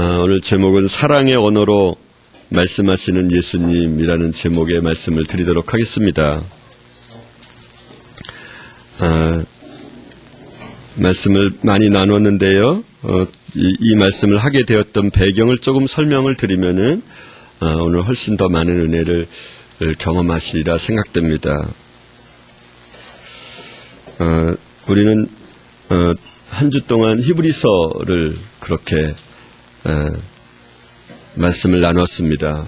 오늘 제목은 사랑의 언어로 말씀하시는 예수님이라는 제목의 말씀을 드리도록 하겠습니다. 말씀을 많이 나눴는데요. 이 말씀을 하게 되었던 배경을 조금 설명을 드리면은 오늘 훨씬 더 많은 은혜를 경험하시리라 생각됩니다. 우리는 한 주 동안 히브리서를 그렇게 말씀을 나눴습니다.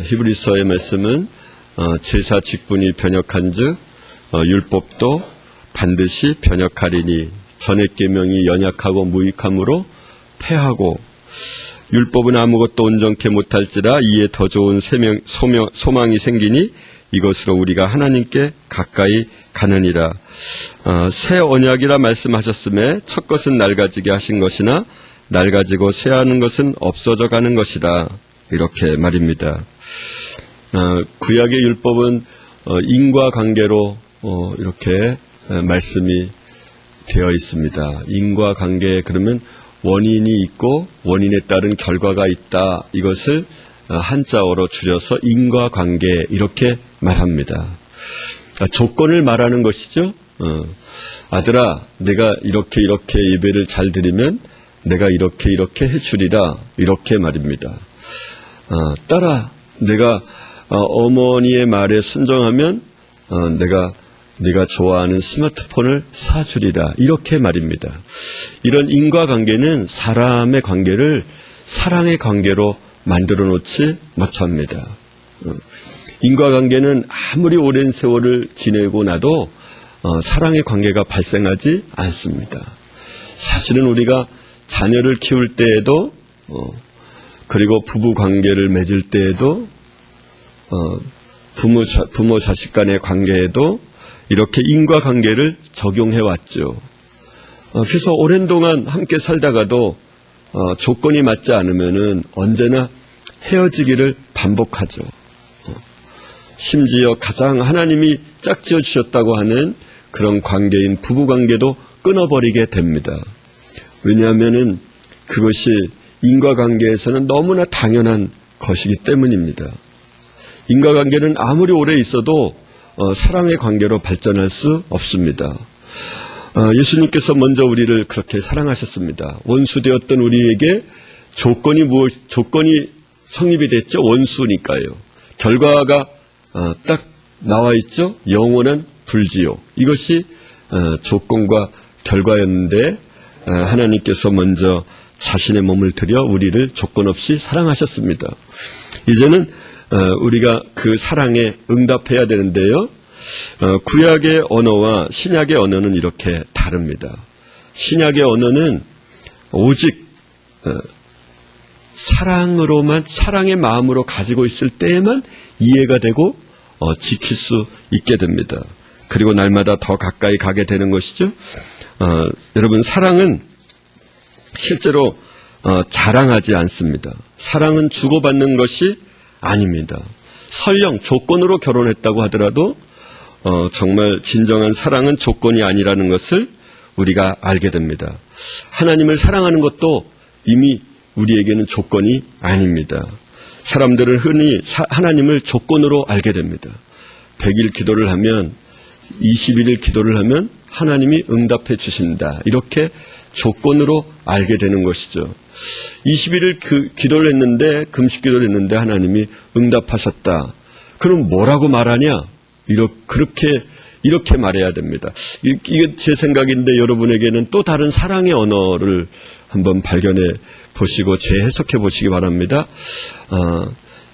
히브리서의 말씀은 제사 직분이 변역한즉 율법도 반드시 변역하리니 전액 계명이 연약하고 무익함으로 패하고 율법은 아무것도 온전케 못할지라 이에 더 좋은 소망이 생기니 이것으로 우리가 하나님께 가까이 가느니라. 새 언약이라 말씀하셨음에 첫 것은 낡아지게 하신 것이나 낡아지고 쇠하는 것은 없어져 가는 것이라. 이렇게 말입니다. 구약의 율법은 인과관계로 이렇게 말씀이 되어 있습니다. 인과관계 그러면 원인이 있고 원인에 따른 결과가 있다. 이것을 한자어로 줄여서 인과관계 이렇게 말합니다. 조건을 말하는 것이죠. 아들아, 내가 이렇게 예배를 잘 드리면 내가 이렇게 해주리라. 이렇게 말입니다. 딸아, 내가 어머니의 말에 순종하면 내가 좋아하는 스마트폰을 사주리라. 이렇게 말입니다. 이런 인과관계는 사람의 관계를 사랑의 관계로 만들어 놓지 못합니다. 인과관계는 아무리 오랜 세월을 지내고 나도 사랑의 관계가 발생하지 않습니다. 사실은 우리가 자녀를 키울 때에도 그리고 부부관계를 맺을 때에도 부모 자식 간의 관계에도 이렇게 인과관계를 적용해 왔죠. 그래서 오랜 동안 함께 살다가도 조건이 맞지 않으면은 언제나 헤어지기를 반복하죠. 심지어 가장 하나님이 짝지어 주셨다고 하는 그런 관계인 부부관계도 끊어버리게 됩니다. 왜냐하면은 그것이 인과관계에서는 너무나 당연한 것이기 때문입니다. 인과관계는 아무리 오래 있어도 사랑의 관계로 발전할 수 없습니다. 예수님께서 먼저 우리를 그렇게 사랑하셨습니다. 원수되었던 우리에게 조건이 성립이 됐죠. 원수니까요. 결과가 딱 나와 있죠. 영원한 불지옥. 이것이 조건과 결과였는데 하나님께서 먼저 자신의 몸을 들여 우리를 조건 없이 사랑하셨습니다. 이제는 우리가 그 사랑에 응답해야 되는데요. 구약의 언어와 신약의 언어는 이렇게 다릅니다. 신약의 언어는 오직 사랑의 마음으로 가지고 있을 때에만 이해가 되고 지킬 수 있게 됩니다. 그리고 날마다 더 가까이 가게 되는 것이죠. 여러분, 사랑은 실제로 자랑하지 않습니다. 사랑은 주고받는 것이 아닙니다. 설령 조건으로 결혼했다고 하더라도 정말 진정한 사랑은 조건이 아니라는 것을 우리가 알게 됩니다. 하나님을 사랑하는 것도 이미 우리에게는 조건이 아닙니다. 사람들은 흔히 하나님을 조건으로 알게 됩니다. 100일 기도를 하면 21일 기도를 하면 하나님이 응답해 주신다. 이렇게 조건으로 알게 되는 것이죠. 21일 기도를 했는데 금식 기도를 했는데 하나님이 응답하셨다. 그럼 뭐라고 말하냐? 이렇게 말해야 됩니다. 이게 제 생각인데 여러분에게는 또 다른 사랑의 언어를 한번 발견해 보시고 재해석해 보시기 바랍니다.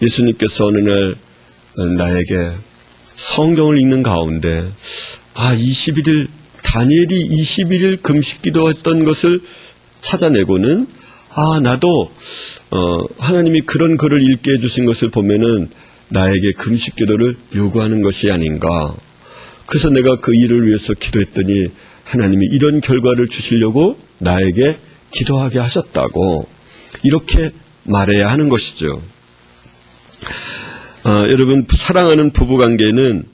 예수님께서 어느 날 나에게 성경을 읽는 가운데 다니엘이 21일 금식 기도했던 것을 찾아내고는 나도 하나님이 그런 글을 읽게 해주신 것을 보면은 나에게 금식 기도를 요구하는 것이 아닌가. 그래서 내가 그 일을 위해서 기도했더니 하나님이 이런 결과를 주시려고 나에게 기도하게 하셨다고 이렇게 말해야 하는 것이죠. 여러분, 사랑하는 부부관계는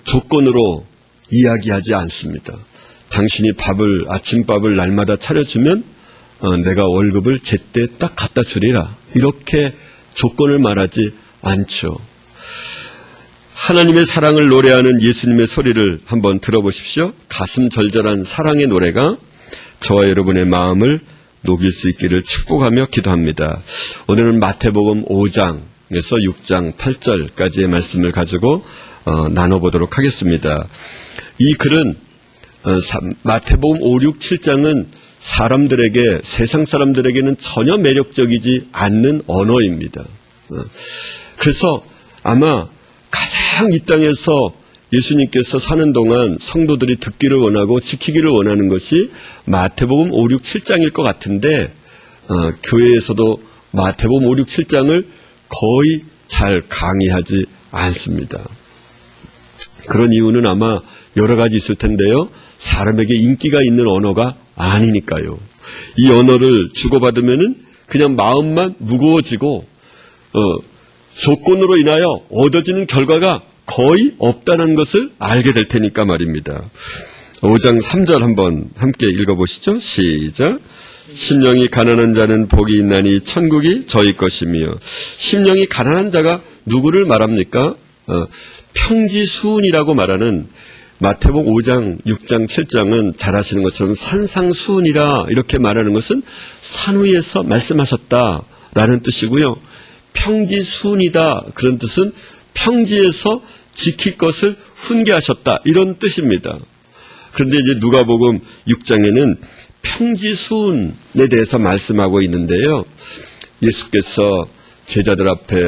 조건으로 이야기하지 않습니다. 당신이 아침밥을 날마다 차려주면 내가 월급을 제때 딱 갖다 주리라. 이렇게 조건을 말하지 않죠. 하나님의 사랑을 노래하는 예수님의 소리를 한번 들어보십시오. 가슴 절절한 사랑의 노래가 저와 여러분의 마음을 녹일 수 있기를 축복하며 기도합니다. 오늘은 마태복음 5장에서 6장 8절까지의 말씀을 가지고 나눠보도록 하겠습니다. 이 글은 마태복음 5, 6, 7장은 사람들에게, 세상 사람들에게는 전혀 매력적이지 않는 언어입니다. 그래서 아마 가장 이 땅에서 예수님께서 사는 동안 성도들이 듣기를 원하고 지키기를 원하는 것이 마태복음 5, 6, 7장일 것 같은데 교회에서도 마태복음 5, 6, 7장을 거의 잘 강의하지 않습니다. 그런 이유는 아마 여러 가지 있을 텐데요. 사람에게 인기가 있는 언어가 아니니까요. 이 언어를 주고받으면은 그냥 마음만 무거워지고 조건으로 인하여 얻어지는 결과가 거의 없다는 것을 알게 될 테니까 말입니다. 5장 3절 한번 함께 읽어보시죠. 시작. 심령이 가난한 자는 복이 있나니 천국이 저희 것이며. 심령이 가난한 자가 누구를 말합니까? 평지수운이라고 말하는 마태복음 5장, 6장, 7장은 잘 아시는 것처럼 산상수훈이라 이렇게 말하는 것은 산 위에서 말씀하셨다라는 뜻이고요. 평지수훈이다 그런 뜻은 평지에서 지킬 것을 훈계하셨다 이런 뜻입니다. 그런데 이제 누가복음 6장에는 평지수훈에 대해서 말씀하고 있는데요. 예수께서 제자들 앞에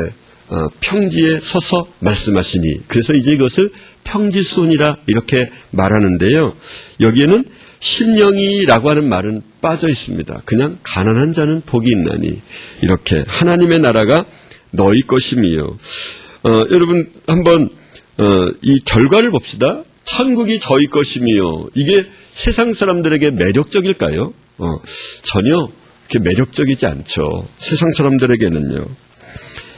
평지에 서서 말씀하시니 그래서 이제 이것을 평지수훈이라 이렇게 말하는데요. 여기에는 심령이라고 하는 말은 빠져 있습니다. 그냥 가난한 자는 복이 있나니 이렇게 하나님의 나라가 너희 것이며. 여러분 한번 이 결과를 봅시다. 천국이 저희 것이며 이게 세상 사람들에게 매력적일까요? 전혀 그렇게 매력적이지 않죠. 세상 사람들에게는요.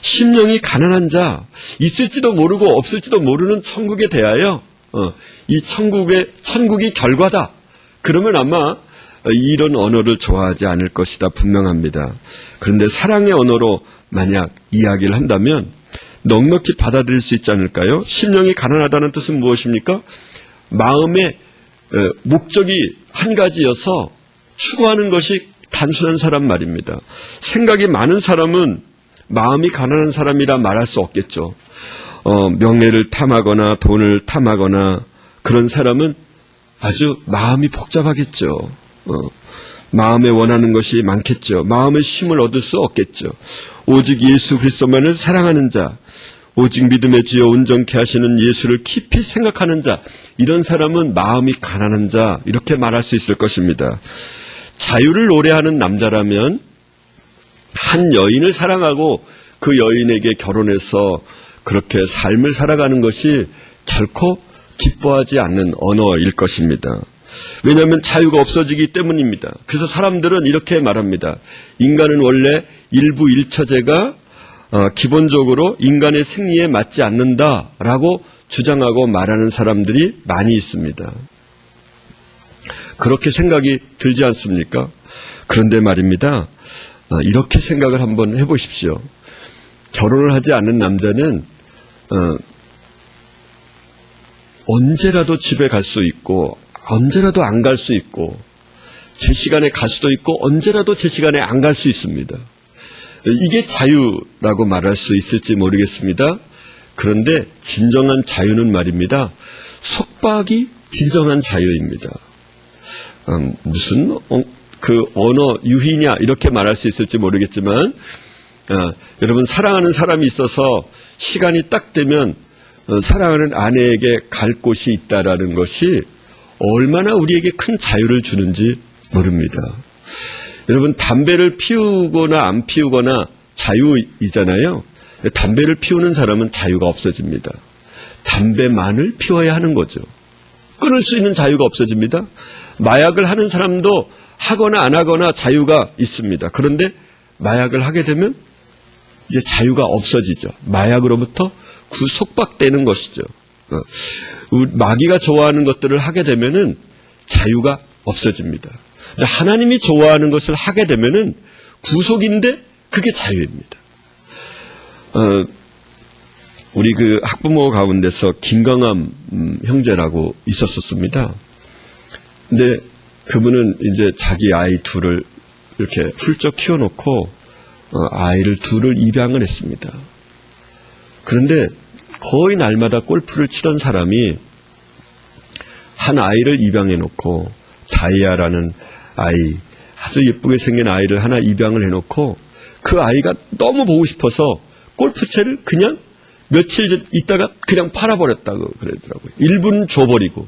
심령이 가난한 자, 있을지도 모르고 없을지도 모르는 천국에 대하여 이 천국이 결과다. 그러면 아마 이런 언어를 좋아하지 않을 것이다 분명합니다. 그런데 사랑의 언어로 만약 이야기를 한다면 넉넉히 받아들일 수 있지 않을까요? 심령이 가난하다는 뜻은 무엇입니까? 마음의 목적이 한 가지여서 추구하는 것이 단순한 사람 말입니다. 생각이 많은 사람은 마음이 가난한 사람이라 말할 수 없겠죠. 명예를 탐하거나 돈을 탐하거나 그런 사람은 아주 마음이 복잡하겠죠. 마음에 원하는 것이 많겠죠. 마음의 쉼을 얻을 수 없겠죠. 오직 예수 그리스도만을 사랑하는 자, 오직 믿음의 주여 온전케 하시는 예수를 깊이 생각하는 자, 이런 사람은 마음이 가난한 자 이렇게 말할 수 있을 것입니다. 자유를 노래하는 남자라면 한 여인을 사랑하고 그 여인에게 결혼해서 그렇게 삶을 살아가는 것이 결코 기뻐하지 않는 언어일 것입니다. 왜냐하면 자유가 없어지기 때문입니다. 그래서 사람들은 이렇게 말합니다. 인간은 원래 일부 일처제가 기본적으로 인간의 생리에 맞지 않는다라고 주장하고 말하는 사람들이 많이 있습니다. 그렇게 생각이 들지 않습니까? 그런데 말입니다. 이렇게 생각을 한번 해보십시오. 결혼을 하지 않는 남자는 언제라도 집에 갈 수 있고 언제라도 안 갈 수 있고 제 시간에 갈 수도 있고 언제라도 제 시간에 안 갈 수 있습니다. 이게 자유라고 말할 수 있을지 모르겠습니다. 그런데 진정한 자유는 말입니다. 속박이 진정한 자유입니다. 무슨 그 언어 유희냐 이렇게 말할 수 있을지 모르겠지만 여러분 사랑하는 사람이 있어서 시간이 딱 되면 사랑하는 아내에게 갈 곳이 있다라는 것이 얼마나 우리에게 큰 자유를 주는지 모릅니다. 여러분 담배를 피우거나 안 피우거나 자유이잖아요. 담배를 피우는 사람은 자유가 없어집니다. 담배만을 피워야 하는 거죠. 끊을 수 있는 자유가 없어집니다. 마약을 하는 사람도 하거나 안 하거나 자유가 있습니다. 그런데 마약을 하게 되면 이제 자유가 없어지죠. 마약으로부터 속박되는 것이죠. 마귀가 좋아하는 것들을 하게 되면은 자유가 없어집니다. 하나님이 좋아하는 것을 하게 되면은 구속인데 그게 자유입니다. 우리 그 학부모 가운데서 김강암 형제라고 있었습니다. 근데 그분은 이제 자기 아이 둘을 이렇게 훌쩍 키워놓고 아이를 둘을 입양을 했습니다. 그런데 거의 날마다 골프를 치던 사람이 한 아이를 입양해놓고 다이아라는 아이, 아주 예쁘게 생긴 아이를 하나 입양을 해놓고 그 아이가 너무 보고 싶어서 골프채를 그냥 며칠 있다가 그냥 팔아버렸다고 그러더라고요. 1분 줘버리고.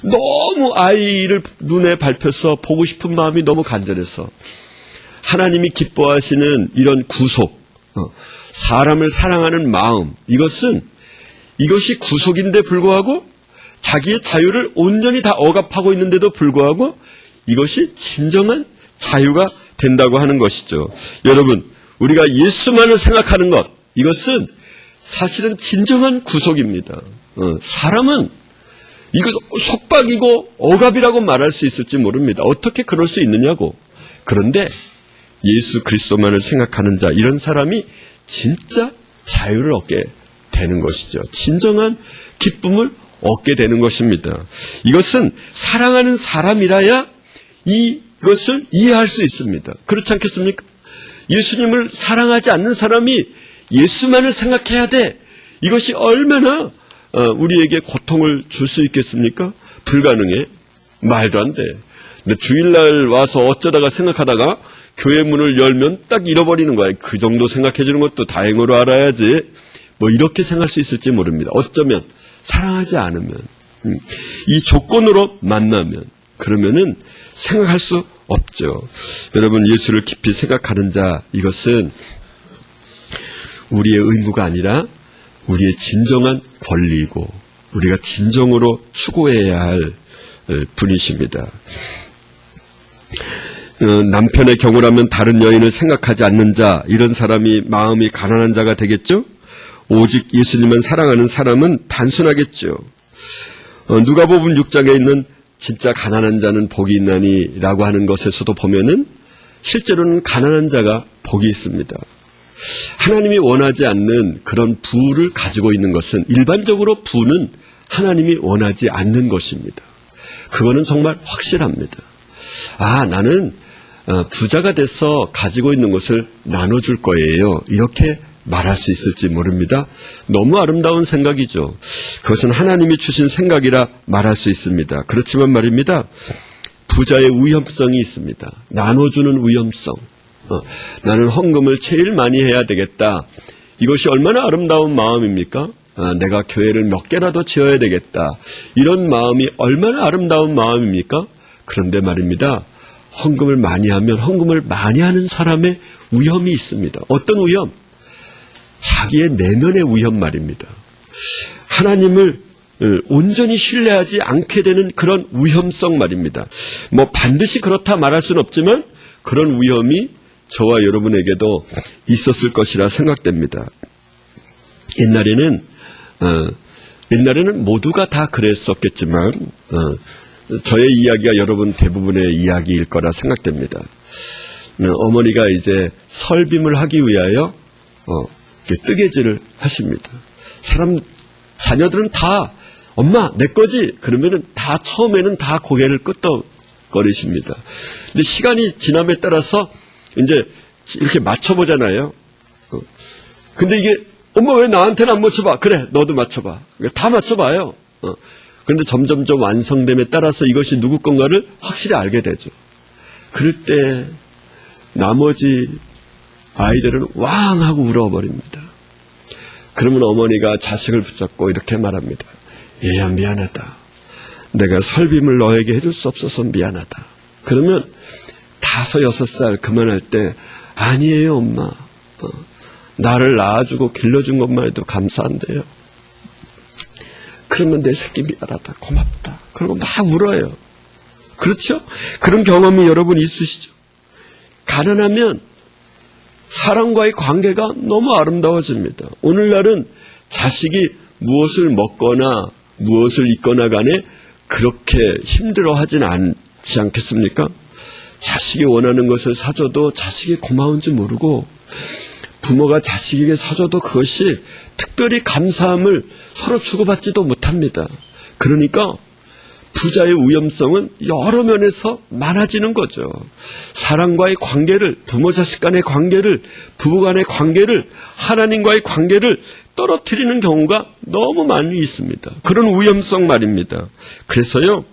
너무 아이를 눈에 밟혀서 보고 싶은 마음이 너무 간절해서 하나님이 기뻐하시는 이런 구속, 사람을 사랑하는 마음, 이것이 구속인데 불구하고 자기의 자유를 온전히 다 억압하고 있는데도 불구하고 이것이 진정한 자유가 된다고 하는 것이죠. 여러분, 우리가 예수만을 생각하는 것, 이것은 사실은 진정한 구속입니다. 사람은 이거 속박이고 억압이라고 말할 수 있을지 모릅니다. 어떻게 그럴 수 있느냐고. 그런데 예수 그리스도만을 생각하는 자, 이런 사람이 진짜 자유를 얻게 되는 것이죠. 진정한 기쁨을 얻게 되는 것입니다. 이것은 사랑하는 사람이라야 이것을 이해할 수 있습니다. 그렇지 않겠습니까? 예수님을 사랑하지 않는 사람이 예수만을 생각해야 돼. 이것이 얼마나 우리에게 고통을 줄 수 있겠습니까? 불가능해. 말도 안 돼. 근데 주일날 와서 어쩌다가 생각하다가 교회 문을 열면 딱 잃어버리는 거야. 그 정도 생각해 주는 것도 다행으로 알아야지. 뭐 이렇게 생각할 수 있을지 모릅니다. 어쩌면 사랑하지 않으면, 이 조건으로 만나면, 그러면은 생각할 수 없죠. 여러분, 예수를 깊이 생각하는 자, 이것은 우리의 의무가 아니라 우리의 진정한 권리이고 우리가 진정으로 추구해야 할 분이십니다. 남편의 경우라면 다른 여인을 생각하지 않는 자, 이런 사람이 마음이 가난한 자가 되겠죠? 오직 예수님만 사랑하는 사람은 단순하겠죠. 누가복음 6장에 있는 진짜 가난한 자는 복이 있나니 라고 하는 것에서도 보면은 실제로는 가난한 자가 복이 있습니다. 하나님이 원하지 않는 그런 부를 가지고 있는 것은, 일반적으로 부는 하나님이 원하지 않는 것입니다. 그거는 정말 확실합니다. 나는 부자가 돼서 가지고 있는 것을 나눠줄 거예요. 이렇게 말할 수 있을지 모릅니다. 너무 아름다운 생각이죠. 그것은 하나님이 주신 생각이라 말할 수 있습니다. 그렇지만 말입니다. 부자의 위험성이 있습니다. 나눠주는 위험성. 나는 헌금을 제일 많이 해야 되겠다. 이것이 얼마나 아름다운 마음입니까? 내가 교회를 몇 개라도 지어야 되겠다. 이런 마음이 얼마나 아름다운 마음입니까? 그런데 말입니다. 헌금을 많이 하면 헌금을 많이 하는 사람의 위험이 있습니다. 어떤 위험? 자기의 내면의 위험 말입니다. 하나님을 온전히 신뢰하지 않게 되는 그런 위험성 말입니다. 뭐 반드시 그렇다 말할 수는 없지만 그런 위험이 저와 여러분에게도 있었을 것이라 생각됩니다. 옛날에는 모두가 다 그랬었겠지만 저의 이야기가 여러분 대부분의 이야기일 거라 생각됩니다. 어머니가 이제 설빔을 하기 위하여 뜨개질을 하십니다. 자녀들은 다 엄마 내 거지? 그러면은 다 처음에는 다 고개를 끄덕거리십니다. 근데 시간이 지남에 따라서 이제 이렇게 맞춰보잖아요. 근데 이게 엄마 왜 나한테는 안 맞춰봐? 그래 너도 맞춰봐. 다 맞춰봐요. 그런데 점점점 완성됨에 따라서 이것이 누구 건가를 확실히 알게 되죠. 그럴 때 나머지 아이들은 왕 하고 울어버립니다. 그러면 어머니가 자식을 붙잡고 이렇게 말합니다. 얘야 미안하다. 내가 설빔을 너에게 해줄 수 없어서 미안하다. 그러면 5, 6살 그만할 때 아니에요 엄마. 나를 낳아주고 길러준 것만 해도 감사한데요. 그러면 내 새끼 미안하다. 고맙다. 그리고 막 울어요. 그렇죠? 그런 경험이 여러분 있으시죠? 가난하면 사람과의 관계가 너무 아름다워집니다. 오늘날은 자식이 무엇을 먹거나 무엇을 입거나 간에 그렇게 힘들어하진 있지 않겠습니까? 자식이 원하는 것을 사줘도 자식이 고마운지 모르고 부모가 자식에게 사줘도 그것이 특별히 감사함을 서로 주고받지도 못합니다. 그러니까 부자의 위험성은 여러 면에서 많아지는 거죠. 사랑과의 관계를, 부모 자식 간의 관계를, 부부 간의 관계를, 하나님과의 관계를 떨어뜨리는 경우가 너무 많이 있습니다. 그런 위험성 말입니다. 그래서요,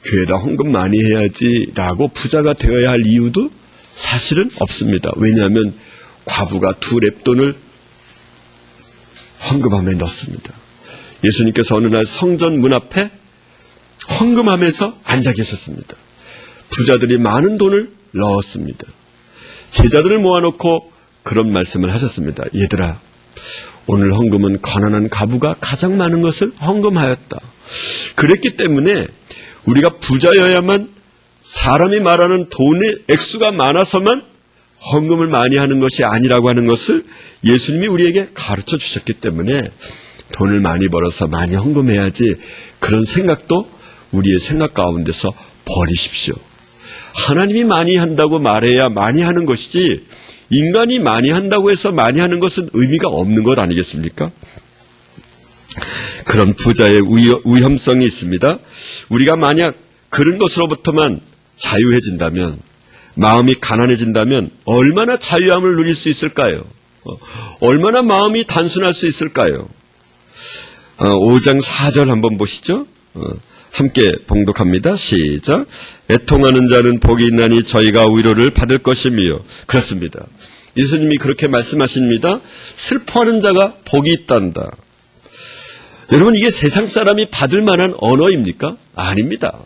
교회다 헌금 많이 해야지라고 부자가 되어야 할 이유도 사실은 없습니다. 왜냐하면 과부가 2렙돈을 헌금함에 넣습니다. 예수님께서 어느 날 성전 문 앞에 헌금함에서 앉아 계셨습니다. 부자들이 많은 돈을 넣었습니다. 제자들을 모아놓고 그런 말씀을 하셨습니다. 얘들아, 오늘 헌금은 가난한 과부가 가장 많은 것을 헌금하였다. 그랬기 때문에 우리가 부자여야만, 사람이 말하는 돈의 액수가 많아서만 헌금을 많이 하는 것이 아니라고 하는 것을 예수님이 우리에게 가르쳐 주셨기 때문에 돈을 많이 벌어서 많이 헌금해야지, 그런 생각도 우리의 생각 가운데서 버리십시오. 하나님이 많이 한다고 말해야 많이 하는 것이지, 인간이 많이 한다고 해서 많이 하는 것은 의미가 없는 것 아니겠습니까? 그런 부자의 위험성이 있습니다. 우리가 만약 그런 것으로부터만 자유해진다면, 마음이 가난해진다면 얼마나 자유함을 누릴 수 있을까요? 얼마나 마음이 단순할 수 있을까요? 5장 4절 한번 보시죠. 함께 봉독합니다. 시작. 애통하는 자는 복이 있나니 저희가 위로를 받을 것이며. 그렇습니다. 예수님이 그렇게 말씀하십니다. 슬퍼하는 자가 복이 있단다. 여러분, 이게 세상 사람이 받을 만한 언어입니까? 아닙니다.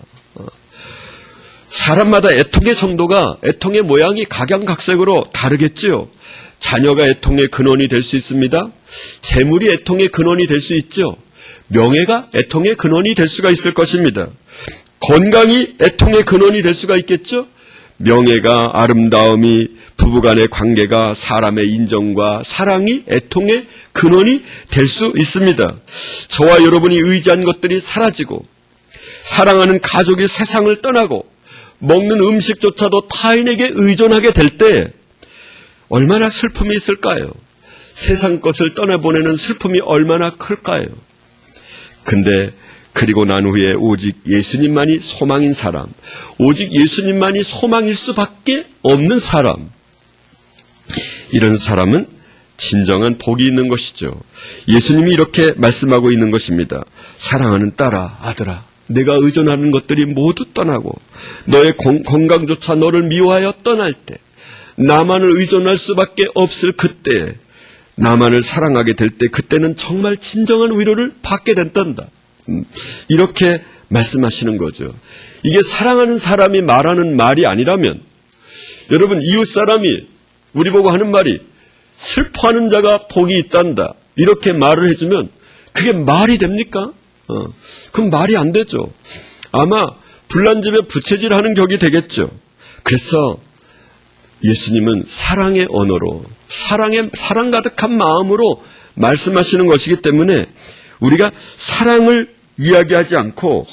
사람마다 애통의 정도가, 애통의 모양이 각양각색으로 다르겠지요. 자녀가 애통의 근원이 될 수 있습니다. 재물이 애통의 근원이 될 수 있죠. 명예가 애통의 근원이 될 수가 있을 것입니다. 건강이 애통의 근원이 될 수가 있겠죠. 명예가, 아름다움이, 부부간의 관계가, 사람의 인정과 사랑이 애통의 근원이 될 수 있습니다. 저와 여러분이 의지한 것들이 사라지고, 사랑하는 가족이 세상을 떠나고, 먹는 음식조차도 타인에게 의존하게 될 때 얼마나 슬픔이 있을까요? 세상 것을 떠나보내는 슬픔이 얼마나 클까요? 근데 그리고 난 후에 오직 예수님만이 소망인 사람, 오직 예수님만이 소망일 수밖에 없는 사람, 이런 사람은 진정한 복이 있는 것이죠. 예수님이 이렇게 말씀하고 있는 것입니다. 사랑하는 딸아, 아들아, 내가 의존하는 것들이 모두 떠나고 너의 건강조차 너를 미워하여 떠날 때, 나만을 의존할 수밖에 없을 그때, 나만을 사랑하게 될 때, 그때는 정말 진정한 위로를 받게 된단다. 이렇게 말씀하시는 거죠. 이게 사랑하는 사람이 말하는 말이 아니라면, 여러분, 이웃 사람이 우리 보고 하는 말이 슬퍼하는 자가 복이 있단다, 이렇게 말을 해주면 그게 말이 됩니까? 그럼 말이 안 되죠. 아마 불난 집에 부채질하는 격이 되겠죠. 그래서 예수님은 사랑의 언어로, 사랑 가득한 마음으로 말씀하시는 것이기 때문에 우리가 사랑을 이야기하지 않고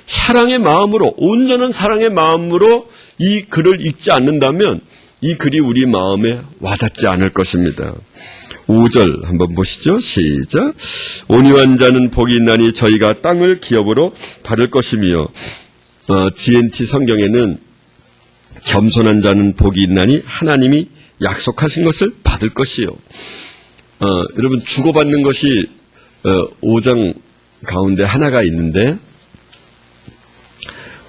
사랑의 마음으로, 온전한 사랑의 마음으로 이 글을 읽지 않는다면 이 글이 우리 마음에 와닿지 않을 것입니다. 5절 한번 보시죠. 시작. 온유한 자는 복이 있나니 저희가 땅을 기업으로 받을 것이며, GNT 성경에는 겸손한 자는 복이 있나니 하나님이 약속하신 것을 받을 것이요. 여러분, 주고받는 것이 5장 가운데 하나가 있는데,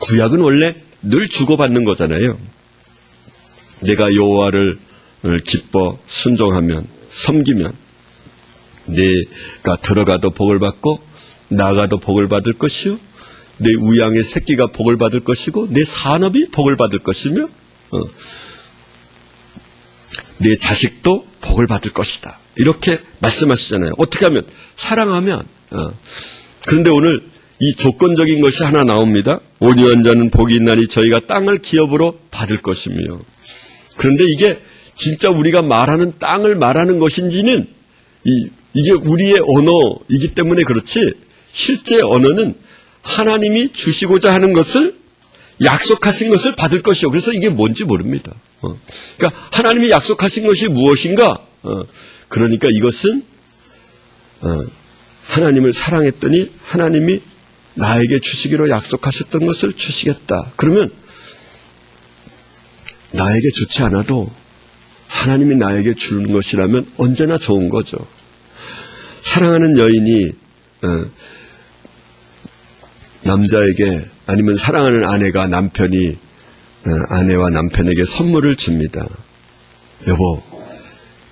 구약은 원래 늘 주고받는 거잖아요. 내가 여호와를 기뻐 순종하면, 섬기면 내가 들어가도 복을 받고 나가도 복을 받을 것이요, 내 우양의 새끼가 복을 받을 것이고 내 산업이 복을 받을 것이며 내 자식도 복을 받을 것이다, 이렇게 말씀하시잖아요. 어떻게 하면? 사랑하면. 그런데 오늘 이 조건적인 것이 하나 나옵니다. 온유한 자는 복이 있나니 저희가 땅을 기업으로 받을 것이며. 그런데 이게 진짜 우리가 말하는 땅을 말하는 것인지는, 이게 우리의 언어이기 때문에 그렇지, 실제 언어는 하나님이 주시고자 하는 것을 약속하신 것을 받을 것이요. 그래서 이게 뭔지 모릅니다. 그러니까 하나님이 약속하신 것이 무엇인가? 그러니까 이것은 하나님을 사랑했더니 하나님이 나에게 주시기로 약속하셨던 것을 주시겠다. 그러면 나에게 좋지 않아도 하나님이 나에게 주는 것이라면 언제나 좋은 거죠. 사랑하는 여인이 남자에게 아니면 사랑하는 아내가 남편이 아내와 남편에게 선물을 줍니다. 여보,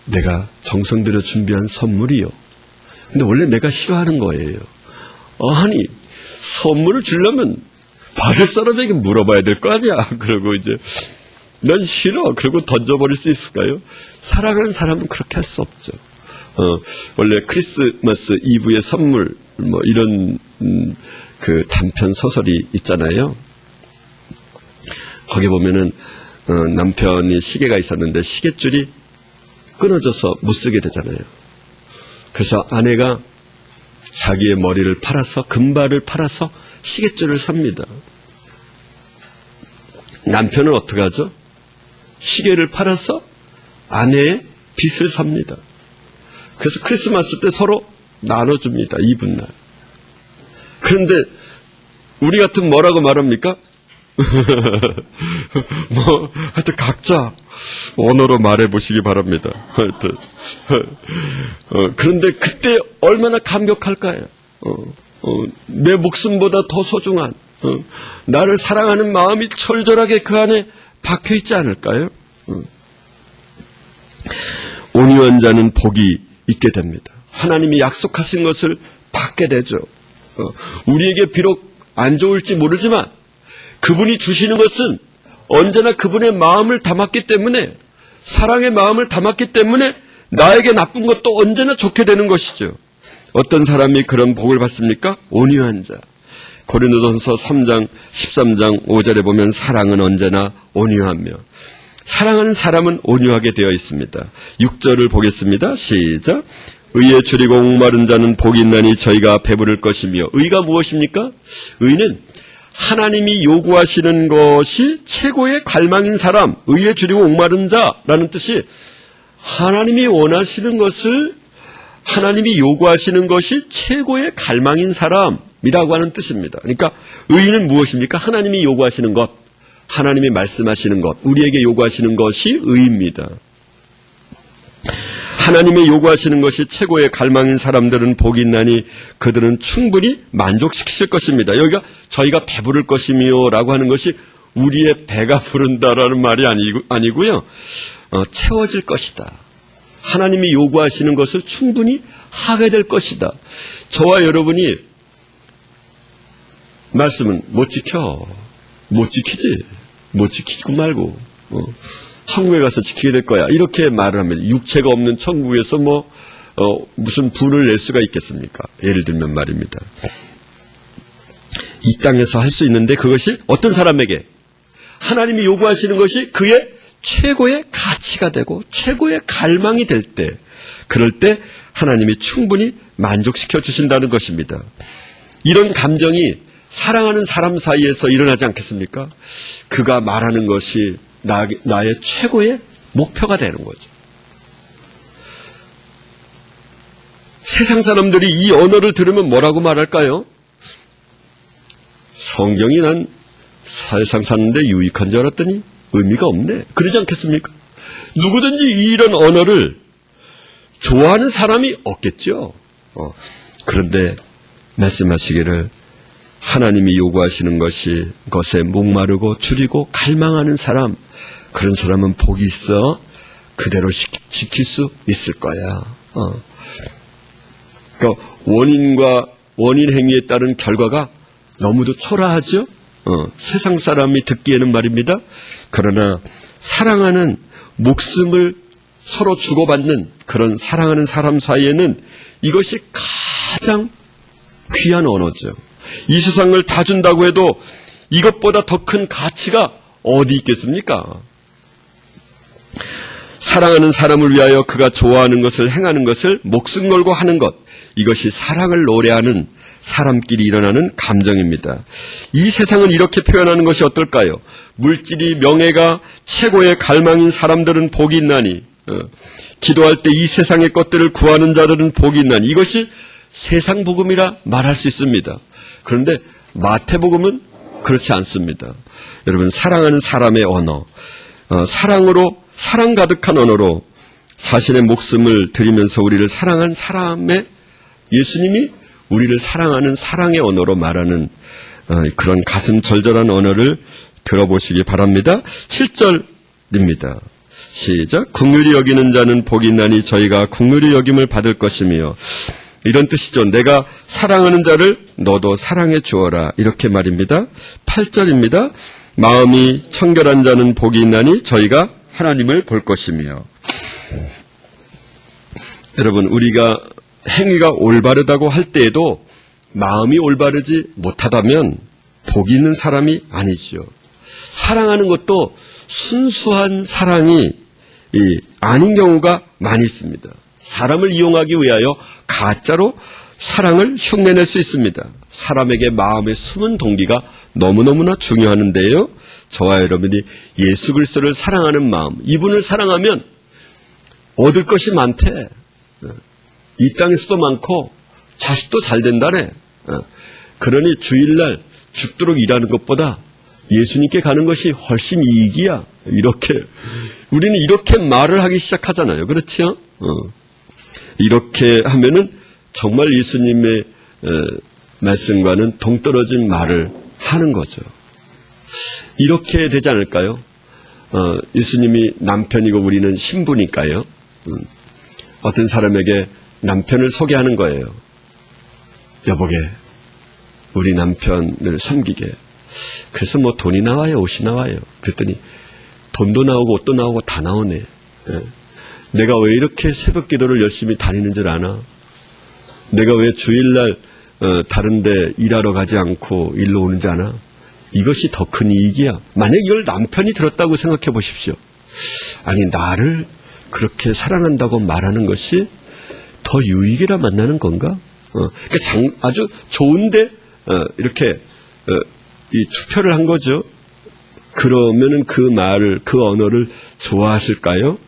내가 정성 들여 준비한 선물이요. 근데 원래 내가 싫어하는 거예요. 아니, 선물을 주려면 받을 사람에게 물어봐야 될 거 아니야. 그러고 이제 난 싫어. 그러고 던져버릴 수 있을까요? 사랑하는 사람은 그렇게 할 수 없죠. 원래 크리스마스 이브의 선물 뭐 이런 그 단편 소설이 있잖아요. 거기 보면은 남편이 시계가 있었는데 시계줄이 끊어져서 못 쓰게 되잖아요. 그래서 아내가 자기의 머리를 팔아서 금발을 팔아서 시계줄을 삽니다. 남편은 어떻게 하죠? 시계를 팔아서 아내의 빚을 삽니다. 그래서 크리스마스 때 서로 나눠줍니다. 이분날. 그런데 우리 같은 뭐라고 말합니까? 뭐 하여튼 각자 언어로 말해보시기 바랍니다. 하여튼 그런데 그때 얼마나 감격할까요? 내 목숨보다 더 소중한 나를 사랑하는 마음이 철저하게 그 안에 박혀있지 않을까요? 온유한 자는 복이 있게 됩니다. 하나님이 약속하신 것을 받게 되죠. 우리에게 비록 안 좋을지 모르지만 그분이 주시는 것은 언제나 그분의 마음을 담았기 때문에, 사랑의 마음을 담았기 때문에 나에게 나쁜 것도 언제나 좋게 되는 것이죠. 어떤 사람이 그런 복을 받습니까? 온유한 자. 고린도전서 3장 13장 5절에 보면 사랑은 언제나 온유하며, 사랑하는 사람은 온유하게 되어 있습니다. 6절을 보겠습니다. 시작. 의에 줄이고 목마른 자는 복이 있나니 저희가 배부를 것이며. 의가 무엇입니까? 의는 하나님이 요구하시는 것이 최고의 갈망인 사람, 의에 줄이고 목마른 자라는 뜻이 하나님이 원하시는 것을, 하나님이 요구하시는 것이 최고의 갈망인 사람이라고 하는 뜻입니다. 그러니까 의는 무엇입니까? 하나님이 요구하시는 것, 하나님이 말씀하시는 것, 우리에게 요구하시는 것이 의입니다. 하나님의 요구하시는 것이 최고의 갈망인 사람들은 복이 있나니 그들은 충분히 만족시키실 것입니다. 여기가 저희가 배부를 것이며 라고 하는 것이 우리의 배가 부른다라는 말이 아니고요. 채워질 것이다. 하나님이 요구하시는 것을 충분히 하게 될 것이다. 저와 여러분이 말씀은 못 지켜. 못 지키지. 못 지키고 말고. 천국에 가서 지키게 될 거야. 이렇게 말을 합니다. 육체가 없는 천국에서 무슨 분을 낼 수가 있겠습니까? 예를 들면 말입니다. 이 땅에서 할 수 있는데 그것이 어떤 사람에게 하나님이 요구하시는 것이 그의 최고의 가치가 되고 최고의 갈망이 될 때, 그럴 때 하나님이 충분히 만족시켜 주신다는 것입니다. 이런 감정이 사랑하는 사람 사이에서 일어나지 않겠습니까? 그가 말하는 것이 나의 최고의 목표가 되는 거죠. 세상 사람들이 이 언어를 들으면 뭐라고 말할까요? 성경이 난 세상 사는데 유익한 줄 알았더니 의미가 없네. 그러지 않겠습니까? 누구든지 이런 언어를 좋아하는 사람이 없겠죠. 그런데 말씀하시기를 하나님이 요구하시는 것에 목마르고 줄이고 갈망하는 사람, 그런 사람은 복이 있어 그대로 지킬 수 있을 거야. 그러니까 원인 행위에 따른 결과가 너무도 초라하죠. 세상 사람이 듣기에는 말입니다. 그러나 사랑하는, 목숨을 서로 주고받는 그런 사랑하는 사람 사이에는 이것이 가장 귀한 언어죠. 이 세상을 다 준다고 해도 이것보다 더 큰 가치가 어디 있겠습니까? 사랑하는 사람을 위하여 그가 좋아하는 것을 행하는 것을 목숨 걸고 하는 것, 이것이 사랑을 노래하는 사람끼리 일어나는 감정입니다. 이 세상은 이렇게 표현하는 것이 어떨까요? 물질이 명예가 최고의 갈망인 사람들은 복이 있나니, 기도할 때 이 세상의 것들을 구하는 자들은 복이 있나니, 이것이 세상 복음이라 말할 수 있습니다. 그런데 마태복음은 그렇지 않습니다. 여러분, 사랑하는 사람의 언어, 사랑으로, 사랑 가득한 언어로 자신의 목숨을 드리면서 우리를 사랑한 사람의, 예수님이 우리를 사랑하는 사랑의 언어로 말하는 그런 가슴 절절한 언어를 들어보시기 바랍니다. 7절입니다. 시작. 긍휼히 여기는 자는 복이 있나니 저희가 긍휼히 여김을 받을 것이며, 이런 뜻이죠. 내가 사랑하는 자를 너도 사랑해 주어라, 이렇게 말입니다. 8절입니다. 마음이 청결한 자는 복이 있나니 저희가 하나님을 볼 것이며. 여러분, 우리가 행위가 올바르다고 할 때에도 마음이 올바르지 못하다면 복이 있는 사람이 아니죠. 사랑하는 것도 순수한 사랑이 아닌 경우가 많이 있습니다. 사람을 이용하기 위하여 가짜로 사랑을 흉내낼 수 있습니다. 사람에게 마음의 숨은 동기가 너무너무나 중요하는데요. 저와 여러분이 예수 그리스도를 사랑하는 마음, 이분을 사랑하면 얻을 것이 많대. 이 땅에서도 많고 자식도 잘 된다네. 그러니 주일날 죽도록 일하는 것보다 예수님께 가는 것이 훨씬 이익이야. 이렇게 우리는 이렇게 말을 하기 시작하잖아요. 그렇죠? 이렇게 하면은 정말 예수님의 말씀과는 동떨어진 말을 하는 거죠. 이렇게 되지 않을까요? 예수님이 남편이고 우리는 신부니까요. 어떤 사람에게 남편을 소개하는 거예요. 여보게, 우리 남편을 섬기게. 그래서 뭐 돈이 나와요, 옷이 나와요. 그랬더니 돈도 나오고 옷도 나오고 다 나오네. 내가 왜 이렇게 새벽 기도를 열심히 다니는 줄 아나? 내가 왜 주일날 다른 데 일하러 가지 않고 일로 오는지 아나? 이것이 더 큰 이익이야. 만약 이걸 남편이 들었다고 생각해 보십시오. 아니, 나를 그렇게 사랑한다고 말하는 것이 더 유익이라 만나는 건가? 그러니까 아주 좋은데 이렇게 이 투표를 한 거죠. 그러면은 그 말을, 그 언어를 좋아하실까요?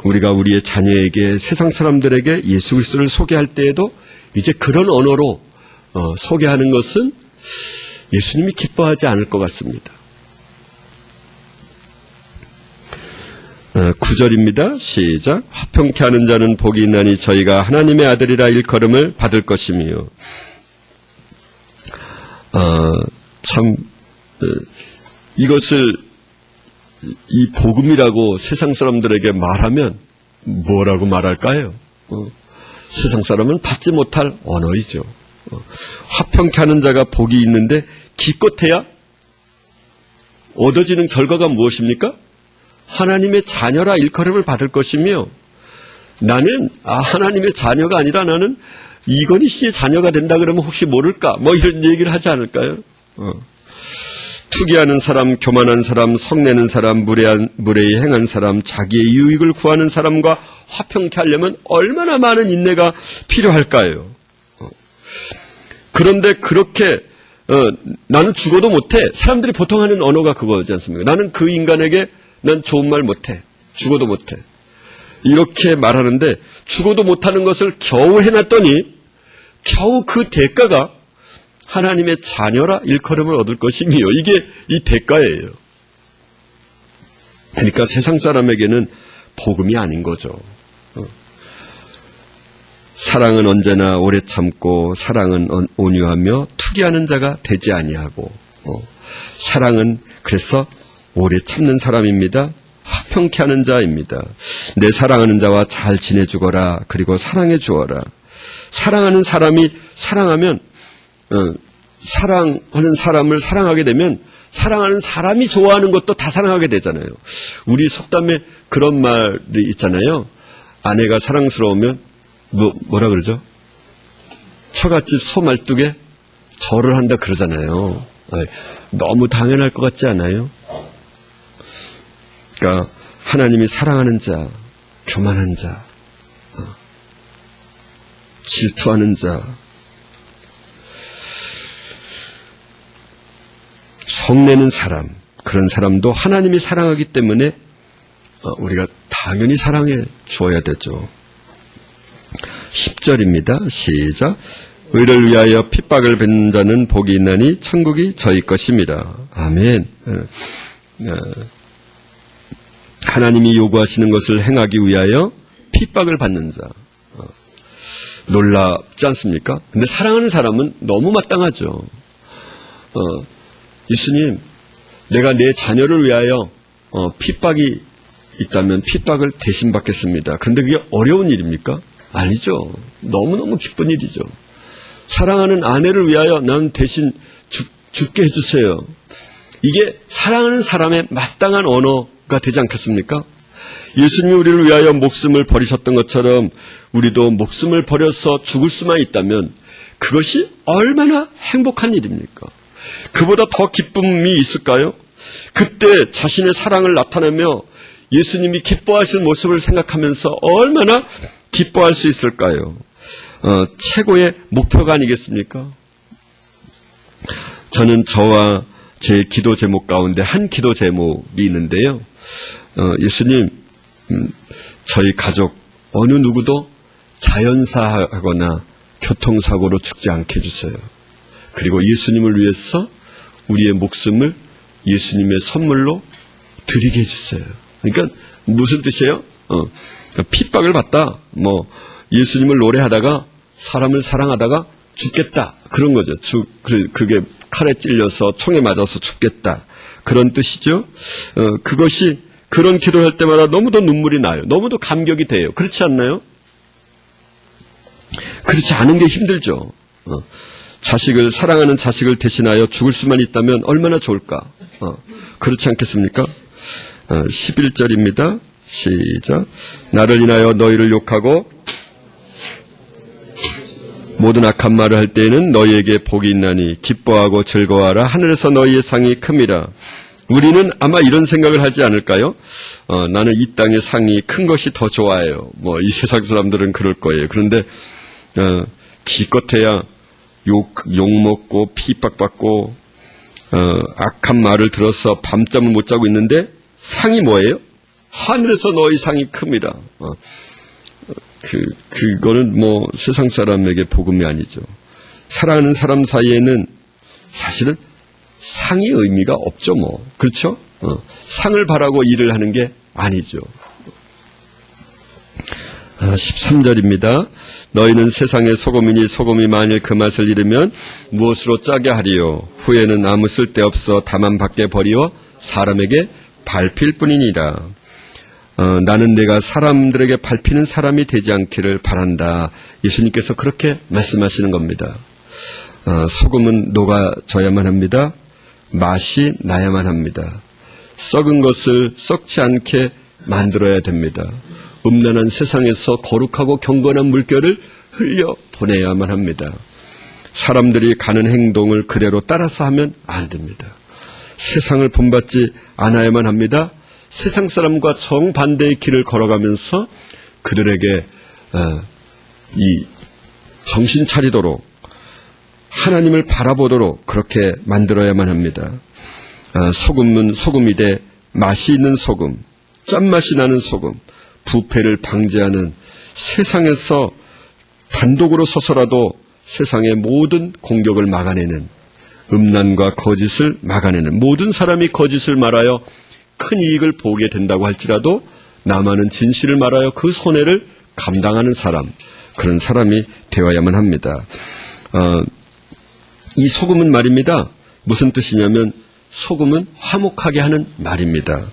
우리가 우리의 자녀에게, 세상 사람들에게 예수 그리스도를 소개할 때에도 이제 그런 언어로 소개하는 것은 예수님이 기뻐하지 않을 것 같습니다. 9절입니다. 시작. 화평케 하는 자는 복이 있나니 저희가 하나님의 아들이라 일컬음을 받을 것이며. 참 이것을 이 복음이라고 세상 사람들에게 말하면 뭐라고 말할까요? 세상 사람은 받지 못할 언어이죠. 화평케 하는 자가 복이 있는데 기껏해야 얻어지는 결과가 무엇입니까? 하나님의 자녀라 일컬음을 받을 것이며, 나는 하나님의 자녀가 아니라 나는 이건희 씨의 자녀가 된다 그러면 혹시 모를까? 뭐 이런 얘기를 하지 않을까요? 투기하는 사람, 교만한 사람, 성내는 사람, 무례히 행한 사람, 자기의 유익을 구하는 사람과 화평케 하려면 얼마나 많은 인내가 필요할까요? 그런데 그렇게 나는 죽어도 못해. 사람들이 보통 하는 언어가 그거지 않습니까? 나는 그 인간에게 난 좋은 말 못해. 죽어도 못해. 이렇게 말하는데 죽어도 못하는 것을 겨우 해놨더니 겨우 그 대가가 하나님의 자녀라 일컬음을 얻을 것이며, 이게 이 대가예요. 그러니까 세상 사람에게는 복음이 아닌 거죠. 사랑은 언제나 오래 참고 사랑은 온유하며 투기하는 자가 되지 아니하고, 사랑은 그래서 오래 참는 사람입니다. 화평케 하는 자입니다. 내 사랑하는 자와 잘 지내주거라. 그리고 사랑해 주어라. 사랑하는 사람이 사랑하면, 사랑하는 사람을 사랑하게 되면 사랑하는 사람이 좋아하는 것도 다 사랑하게 되잖아요. 우리 속담에 그런 말이 있잖아요. 아내가 사랑스러우면 뭐라 그러죠? 처갓집 소 말뚝에 절을 한다 그러잖아요. 너무 당연할 것 같지 않아요? 그러니까 하나님이 사랑하는 자, 교만한 자, 질투하는 자, 성내는 사람, 그런 사람도 하나님이 사랑하기 때문에 우리가 당연히 사랑해 주어야 되죠. 10절입니다. 시작. 의를 위하여 핍박을 받는 자는 복이 있나니 천국이 저희 것입니다. 아멘. 하나님이 요구하시는 것을 행하기 위하여 핍박을 받는 자. 놀랍지 않습니까? 근데 사랑하는 사람은 너무 마땅하죠. 예수님, 내가 내 자녀를 위하여 핍박이 있다면 핍박을 대신 받겠습니다. 그런데 그게 어려운 일입니까? 아니죠. 너무너무 기쁜 일이죠. 사랑하는 아내를 위하여 난 대신 죽게 해주세요. 이게 사랑하는 사람의 마땅한 언어가 되지 않겠습니까? 예수님이 우리를 위하여 목숨을 버리셨던 것처럼 우리도 목숨을 버려서 죽을 수만 있다면 그것이 얼마나 행복한 일입니까? 그보다 더 기쁨이 있을까요? 그때 자신의 사랑을 나타내며 예수님이 기뻐하시는 모습을 생각하면서 얼마나 기뻐할 수 있을까요? 최고의 목표가 아니겠습니까? 저는 저와 제 기도 제목 가운데 한 기도 제목이 있는데요. 예수님, 저희 가족 어느 누구도 자연사하거나 교통사고로 죽지 않게 해주세요. 그리고 예수님을 위해서 우리의 목숨을 예수님의 선물로 드리게 해주세요. 그러니까 무슨 뜻이에요? 핍박을 받다, 예수님을 노래하다가 사람을 사랑하다가 죽겠다, 그런 거죠. 그게 칼에 찔려서 총에 맞아서 죽겠다, 그런 뜻이죠. 그런 기도할 때마다 너무도 눈물이 나요. 너무도 감격이 돼요. 그렇지 않나요? 그렇지 않은 게 힘들죠. 사랑하는 자식을 대신하여 죽을 수만 있다면 얼마나 좋을까? 그렇지 않겠습니까? 11절입니다. 시작. 나를 인하여 너희를 욕하고 모든 악한 말을 할 때에는 너희에게 복이 있나니 기뻐하고 즐거워하라. 하늘에서 너희의 상이 큽니다. 우리는 아마 이런 생각을 하지 않을까요? 나는 이 땅의 상이 큰 것이 더 좋아요. 이 세상 사람들은 그럴 거예요. 그런데 기껏해야 욕 먹고 핍박받고 악한 말을 들어서 밤잠을 못 자고 있는데 상이 뭐예요? 하늘에서 너희 상이 큽니다. 그거는 세상 사람에게 복음이 아니죠. 사랑하는 사람 사이에는 사실은 상이 의미가 없죠, 그렇죠? 상을 바라고 일을 하는 게 아니죠. 13절입니다. 너희는 세상의 소금이니 소금이 만일 그 맛을 잃으면 무엇으로 짜게 하리요? 후에는 아무 쓸데없어 다만 밖에 버리어 사람에게 밟힐 뿐이니라. 나는 내가 사람들에게 밟히는 사람이 되지 않기를 바란다. 예수님께서 그렇게 말씀하시는 겁니다. 소금은 녹아져야만 합니다. 맛이 나야만 합니다. 썩은 것을 썩지 않게 만들어야 됩니다. 음란한 세상에서 거룩하고 경건한 물결을 흘려보내야만 합니다. 사람들이 가는 행동을 그대로 따라서 하면 안 됩니다. 세상을 본받지 않아야만 합니다. 세상 사람과 정반대의 길을 걸어가면서 그들에게 이 정신 차리도록 하나님을 바라보도록 그렇게 만들어야만 합니다. 소금은 소금이되 맛이 있는 소금, 짠맛이 나는 소금, 부패를 방지하는, 세상에서 단독으로 서서라도 세상의 모든 공격을 막아내는, 음란과 거짓을 막아내는, 모든 사람이 거짓을 말하여 큰 이익을 보게 된다고 할지라도 남아는 진실을 말하여 그 손해를 감당하는 사람, 그런 사람이 되어야만 합니다. 이 소금은 말입니다. 무슨 뜻이냐면 소금은 화목하게 하는 말입니다.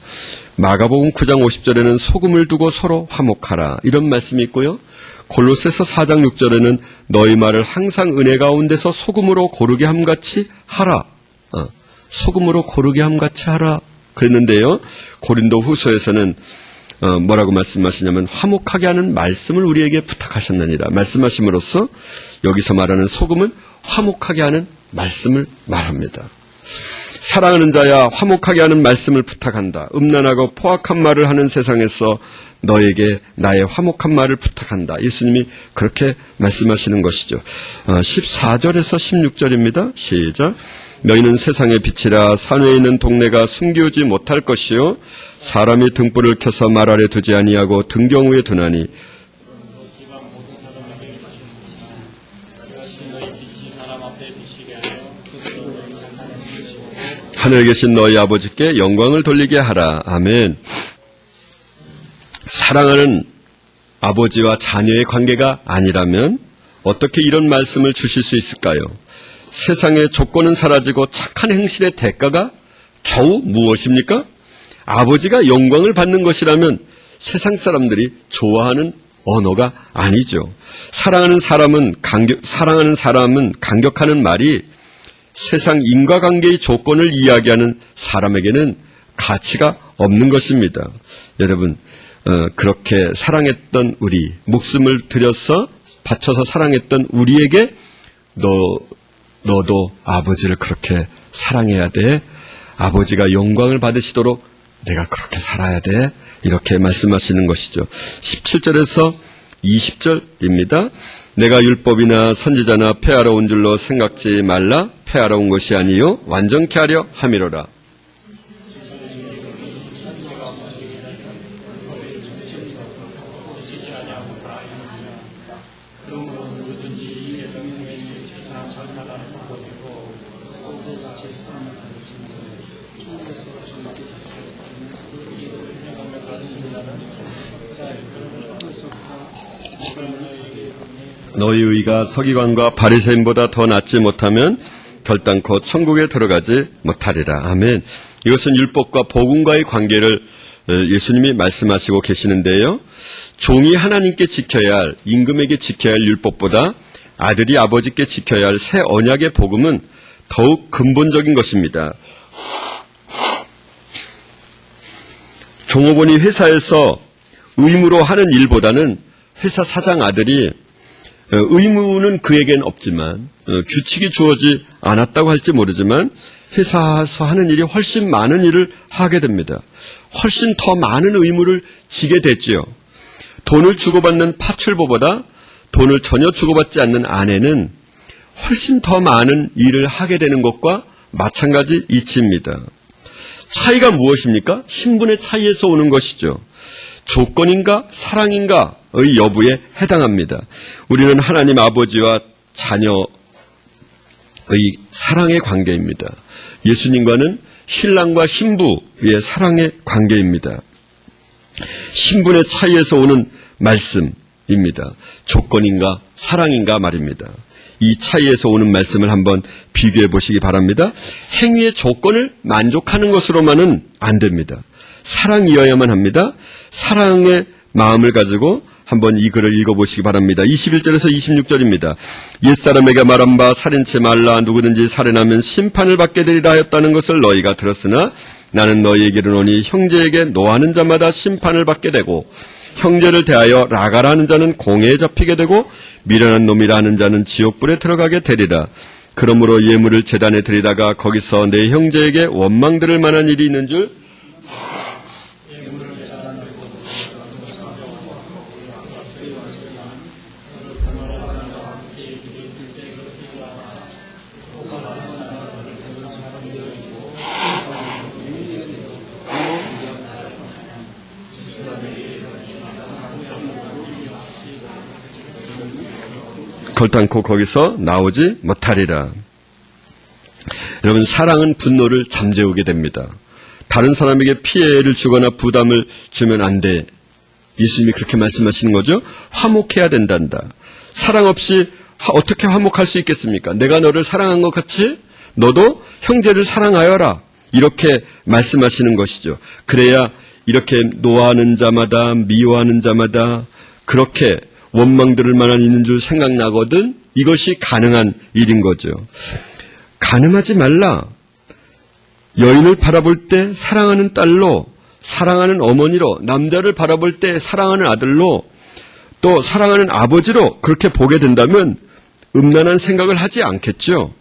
마가복음 9장 50절에는 소금을 두고 서로 화목하라, 이런 말씀이 있고요. 골로새서 4장 6절에는 너희 말을 항상 은혜 가운데서 소금으로 고르게 함같이 하라. 소금으로 고르게 함같이 하라 그랬는데요. 고린도 후서에서는 뭐라고 말씀하시냐면 화목하게 하는 말씀을 우리에게 부탁하셨느니라 말씀하심으로써 여기서 말하는 소금은 화목하게 하는 말씀을 말합니다. 사랑하는 자야, 화목하게 하는 말씀을 부탁한다. 음란하고 포악한 말을 하는 세상에서 너에게 나의 화목한 말을 부탁한다. 예수님이 그렇게 말씀하시는 것이죠. 14절에서 16절입니다. 시작. 너희는 세상의 빛이라. 산위에 있는 동네가 숨기우지 못할 것이요 사람이 등불을 켜서 말 아래 두지 아니하고 등경 위에 두나니 하늘에 계신 너희 아버지께 영광을 돌리게 하라. 아멘. 사랑하는 아버지와 자녀의 관계가 아니라면 어떻게 이런 말씀을 주실 수 있을까요? 세상의 조건은 사라지고 착한 행실의 대가가 겨우 무엇입니까? 아버지가 영광을 받는 것이라면 세상 사람들이 좋아하는 언어가 아니죠. 사랑하는 사람은 강격하는 말이 세상 인과관계의 조건을 이야기하는 사람에게는 가치가 없는 것입니다. 여러분, 그렇게 사랑했던 우리, 목숨을 들여서 바쳐서 사랑했던 우리에게 너도 아버지를 그렇게 사랑해야 돼. 아버지가 영광을 받으시도록 내가 그렇게 살아야 돼. 이렇게 말씀하시는 것이죠. 17절에서 20절입니다. 내가 율법이나 선지자나 폐하러 온 줄로 생각지 말라. 폐하러 온 것이 아니요 완전케 하려 함이로라. 너희 의가 서기관과 바리새인보다 더 낫지 못하면 결단코 천국에 들어가지 못하리라. 아멘. 이것은 율법과 복음과의 관계를 예수님이 말씀하시고 계시는데요. 종이 하나님께 지켜야 할, 임금에게 지켜야 할 율법보다 아들이 아버지께 지켜야 할 새 언약의 복음은 더욱 근본적인 것입니다. 종업원이 회사에서 의무로 하는 일보다는 회사 사장 아들이 의무는 그에겐 없지만 규칙이 주어지지 않았다고 할지 모르지만 회사에서 하는 일이 훨씬 많은 일을 하게 됩니다. 훨씬 더 많은 의무를 지게 됐지요. 돈을 주고받는 파출부보다 돈을 전혀 주고받지 않는 아내는 훨씬 더 많은 일을 하게 되는 것과 마찬가지 이치입니다. 차이가 무엇입니까? 신분의 차이에서 오는 것이죠. 조건인가 사랑인가의 여부에 해당합니다. 우리는 하나님 아버지와 자녀의 사랑의 관계입니다. 예수님과는 신랑과 신부의 사랑의 관계입니다. 신분의 차이에서 오는 말씀입니다. 조건인가 사랑인가 말입니다. 이 차이에서 오는 말씀을 한번 비교해 보시기 바랍니다. 행위의 조건을 만족하는 것으로만은 안 됩니다. 사랑이어야만 합니다. 사랑의 마음을 가지고 한번 이 글을 읽어보시기 바랍니다. 21절에서 26절입니다. 옛사람에게 말한 바 살인치 말라. 누구든지 살인하면 심판을 받게 되리라 하였다는 것을 너희가 들었으나 나는 너희에게 이르노니 형제에게 노하는 자마다 심판을 받게 되고 형제를 대하여 라가라 하는 자는 공회에 잡히게 되고 미련한 놈이라 하는 자는 지옥불에 들어가게 되리라. 그러므로 예물을 제단에 드리다가 거기서 내 형제에게 원망 들을 만한 일이 있는 줄 결단코 거기서 나오지 못하리라. 여러분, 사랑은 분노를 잠재우게 됩니다. 다른 사람에게 피해를 주거나 부담을 주면 안 돼. 예수님이 그렇게 말씀하시는 거죠. 화목해야 된단다. 사랑 없이 어떻게 화목할 수 있겠습니까? 내가 너를 사랑한 것 같이 너도 형제를 사랑하여라. 이렇게 말씀하시는 것이죠. 그래야 이렇게 노하는 자마다 미워하는 자마다 그렇게 원망 들을 만한 있는 줄 생각나거든. 이것이 가능한 일인 거죠. 가늠하지 말라. 여인을 바라볼 때 사랑하는 딸로, 사랑하는 어머니로, 남자를 바라볼 때 사랑하는 아들로, 또 사랑하는 아버지로 그렇게 보게 된다면 음란한 생각을 하지 않겠죠.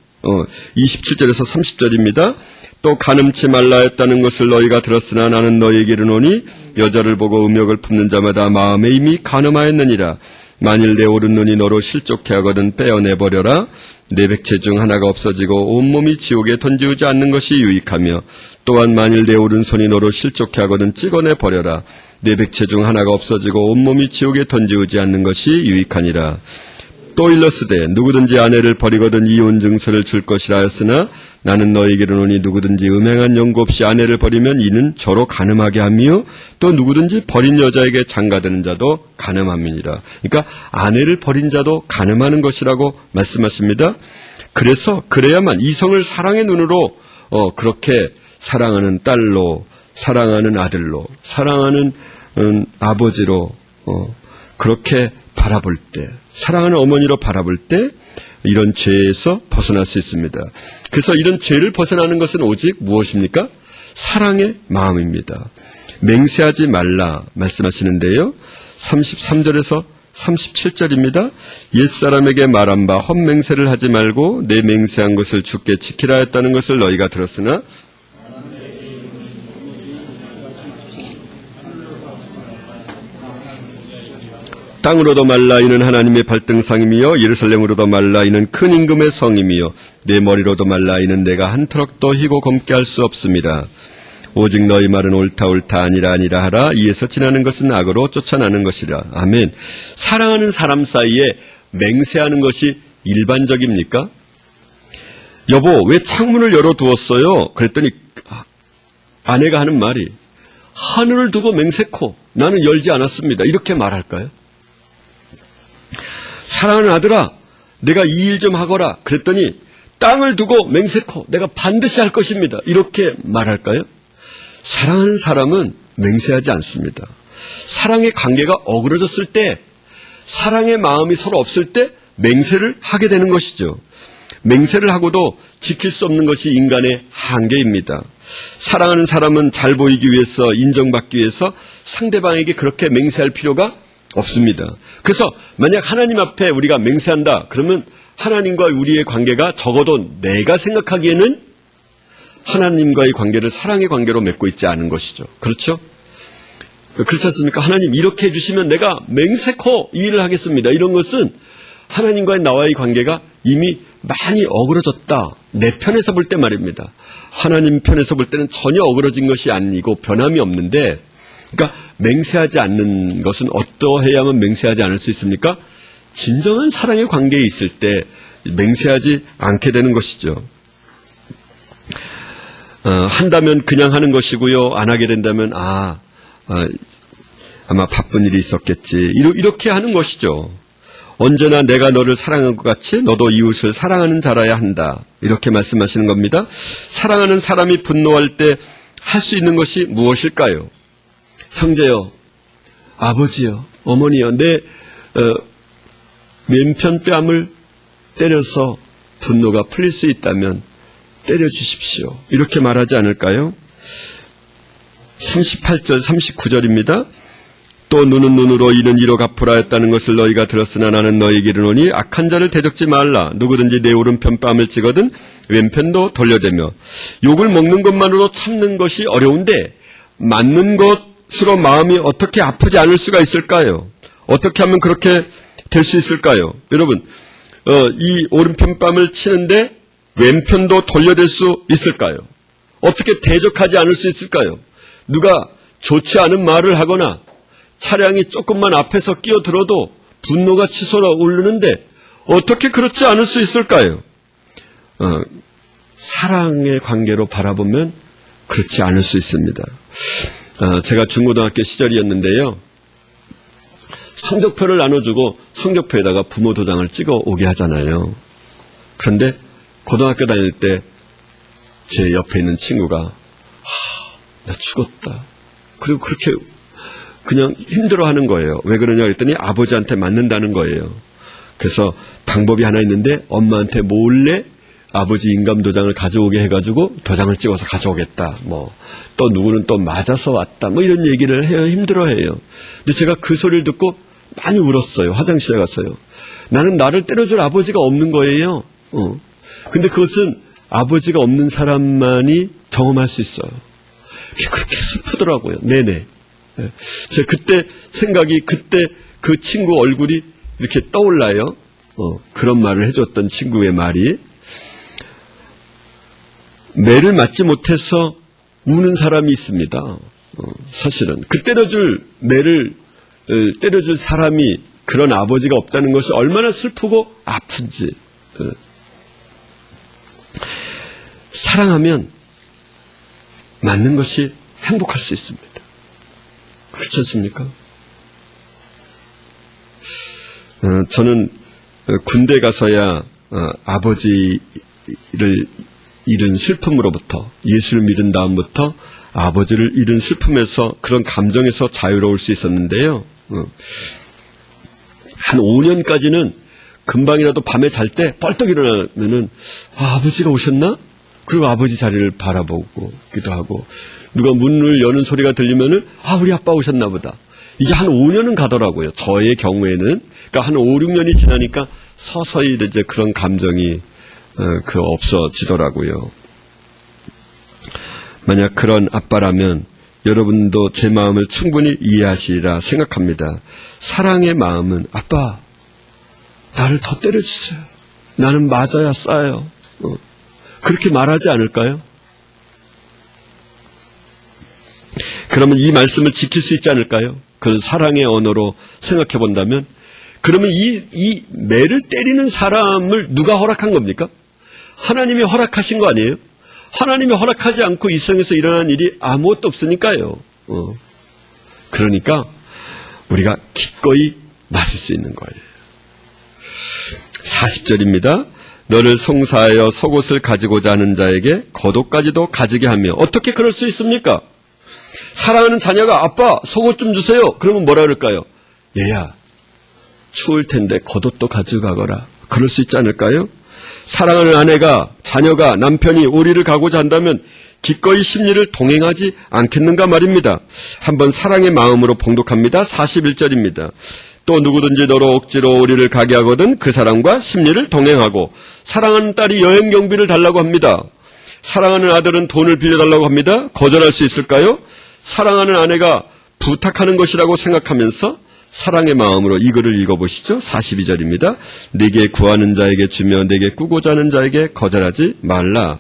27절에서 30절입니다. 또 간음치 말라 했다는 것을 너희가 들었으나 나는 너희에게 이르노니 여자를 보고 음욕을 품는 자마다 마음에 이미 간음하였느니라. 만일 내 오른 눈이 너로 실족해 하거든 빼어내버려라. 내 백체 중 하나가 없어지고 온몸이 지옥에 던지우지 않는 것이 유익하며 또한 만일 내 오른손이 너로 실족해 하거든 찍어내버려라. 내 백체 중 하나가 없어지고 온몸이 지옥에 던지우지 않는 것이 유익하니라. 또 일렀으되 누구든지 아내를 버리거든 이혼 증서를 줄 것이라 하였으나 나는 너에게 이르노니 누구든지 음행한 연고 없이 아내를 버리면 이는 저로 간음하게 함이요 또 누구든지 버린 여자에게 장가드는 자도 간음함이니라. 그러니까 아내를 버린 자도 간음하는 것이라고 말씀하십니다. 그래야만 이성을 사랑의 눈으로 그렇게 사랑하는 딸로, 사랑하는 아들로, 사랑하는 아버지로 그렇게 바라볼 때, 사랑하는 어머니로 바라볼 때 이런 죄에서 벗어날 수 있습니다. 그래서 이런 죄를 벗어나는 것은 오직 무엇입니까? 사랑의 마음입니다. 맹세하지 말라 말씀하시는데요. 33절에서 37절입니다. 옛사람에게 말한 바 헛맹세를 하지 말고 내 맹세한 것을 주께 지키라 했다는 것을 너희가 들었으나 땅으로도 말라 이는 하나님의 발등상이며 예루살렘으로도 말라 이는 큰 임금의 성이며 내 머리로도 말라 이는 내가 한 터럭도 희고 검게 할 수 없습니다. 오직 너희 말은 옳다 아니라 하라. 이에서 지나는 것은 악으로 쫓아나는 것이라. 아멘. 사랑하는 사람 사이에 맹세하는 것이 일반적입니까? 여보 왜 창문을 열어두었어요? 그랬더니 아내가 하는 말이 하늘을 두고 맹세코 나는 열지 않았습니다. 이렇게 말할까요? 사랑하는 아들아 내가 이 일 좀 하거라 그랬더니 땅을 두고 맹세코 내가 반드시 할 것입니다. 이렇게 말할까요? 사랑하는 사람은 맹세하지 않습니다. 사랑의 관계가 어그러졌을 때, 사랑의 마음이 서로 없을 때 맹세를 하게 되는 것이죠. 맹세를 하고도 지킬 수 없는 것이 인간의 한계입니다. 사랑하는 사람은 잘 보이기 위해서, 인정받기 위해서 상대방에게 그렇게 맹세할 필요가 없습니다. 그래서 만약 하나님 앞에 우리가 맹세한다 그러면 하나님과 우리의 관계가 적어도 내가 생각하기에는 하나님과의 관계를 사랑의 관계로 맺고 있지 않은 것이죠. 그렇죠? 그렇지 않습니까? 하나님 이렇게 해주시면 내가 맹세코 이 일을 하겠습니다. 이런 것은 하나님과의 나와의 관계가 이미 많이 어그러졌다. 내 편에서 볼 때 말입니다. 하나님 편에서 볼 때는 전혀 어그러진 것이 아니고 변함이 없는데, 그러니까 맹세하지 않는 것은 어떠해야만 맹세하지 않을 수 있습니까? 진정한 사랑의 관계에 있을 때 맹세하지 않게 되는 것이죠. 한다면 그냥 하는 것이고요. 안 하게 된다면 아마 바쁜 일이 있었겠지. 이렇게 하는 것이죠. 언제나 내가 너를 사랑한 것 같이 너도 이웃을 사랑하는 자라야 한다. 이렇게 말씀하시는 겁니다. 사랑하는 사람이 분노할 때 할 수 있는 것이 무엇일까요? 형제요, 아버지요, 어머니요, 내 왼편 뺨을 때려서 분노가 풀릴 수 있다면 때려주십시오. 이렇게 말하지 않을까요? 38절, 39절입니다. 또 눈은 눈으로 이는 이로 갚으라 했다는 것을 너희가 들었으나 나는 너희에게 이르노니 악한 자를 대적지 말라. 누구든지 내 오른편 뺨을 찍거든 왼편도 돌려대며. 욕을 먹는 것만으로 참는 것이 어려운데 맞는 것으로 마음이 어떻게 아프지 않을 수가 있을까요? 어떻게 하면 그렇게 될 수 있을까요? 여러분, 이 오른편 뺨을 치는데 왼편도 돌려댈 수 있을까요? 어떻게 대적하지 않을 수 있을까요? 누가 좋지 않은 말을 하거나 차량이 조금만 앞에서 끼어들어도 분노가 치솟아 오르는데 어떻게 그렇지 않을 수 있을까요? 사랑의 관계로 바라보면 그렇지 않을 수 있습니다. 제가 중고등학교 시절이었는데요. 성적표를 나눠주고 성적표에다가 부모 도장을 찍어 오게 하잖아요. 그런데 고등학교 다닐 때 제 옆에 있는 친구가 나 죽었다. 그리고 그렇게 그냥 힘들어하는 거예요. 왜 그러냐 그랬더니 아버지한테 맞는다는 거예요. 그래서 방법이 하나 있는데 엄마한테 몰래 아버지 인감도장을 가져오게 해가지고 도장을 찍어서 가져오겠다. 또 누구는 또 맞아서 왔다. 이런 얘기를 해요. 힘들어해요. 근데 제가 그 소리를 듣고 많이 울었어요. 화장실에 가서요. 나는 나를 때려줄 아버지가 없는 거예요. 근데 그것은 아버지가 없는 사람만이 경험할 수 있어요. 그렇게 슬프더라고요. 네네. 제 그때 생각이, 그때 그 친구 얼굴이 이렇게 떠올라요. 그런 말을 해줬던 친구의 말이, 매를 맞지 못해서 우는 사람이 있습니다. 사실은 그 매를 때려줄 사람이, 그런 아버지가 없다는 것이 얼마나 슬프고 아픈지. 사랑하면 맞는 것이 행복할 수 있습니다. 그렇지 않습니까? 저는 군대 가서야 아버지를 잃은 슬픔으로부터, 예수를 믿은 다음부터 아버지를 잃은 슬픔에서, 그런 감정에서 자유로울 수 있었는데요. 한 5년까지는 금방이라도 밤에 잘 때 뻘떡 일어나면은, 아버지가 오셨나? 그리고 아버지 자리를 바라보기도 하고, 누가 문을 여는 소리가 들리면은, 우리 아빠 오셨나 보다. 이게 한 5년은 가더라고요. 저의 경우에는. 그러니까 한 5, 6년이 지나니까 서서히 이제 그런 감정이 없어지더라고요. 만약 그런 아빠라면 여러분도 제 마음을 충분히 이해하시리라 생각합니다. 사랑의 마음은, 아빠, 나를 더 때려주세요. 나는 맞아야 싸요. 그렇게 말하지 않을까요? 그러면 이 말씀을 지킬 수 있지 않을까요? 그런 사랑의 언어로 생각해 본다면, 그러면 이 매를 때리는 사람을 누가 허락한 겁니까? 하나님이 허락하신 거 아니에요? 하나님이 허락하지 않고 이 세상에서 일어나는 일이 아무것도 없으니까요. 그러니까 우리가 기꺼이 맞을 수 있는 거예요. 40절입니다. 너를 송사하여 속옷을 가지고자 하는 자에게 겉옷까지도 가지게 하며. 어떻게 그럴 수 있습니까? 사랑하는 자녀가, 아빠 속옷 좀 주세요. 그러면 뭐라 그럴까요? 얘야, 추울 텐데 겉옷도 가져가거라. 그럴 수 있지 않을까요? 사랑하는 아내가, 자녀가, 남편이 우리를 가고자 한다면 기꺼이 심리를 동행하지 않겠는가 말입니다. 한번 사랑의 마음으로 봉독합니다. 41절입니다. 또 누구든지 너로 억지로 우리를 가게 하거든 그 사람과 심리를 동행하고. 사랑하는 딸이 여행 경비를 달라고 합니다. 사랑하는 아들은 돈을 빌려달라고 합니다. 거절할 수 있을까요? 사랑하는 아내가 부탁하는 것이라고 생각하면서 사랑의 마음으로 이 글을 읽어보시죠. 42절입니다. 네게 구하는 자에게 주며 네게 꾸고자 하는 자에게 거절하지 말라.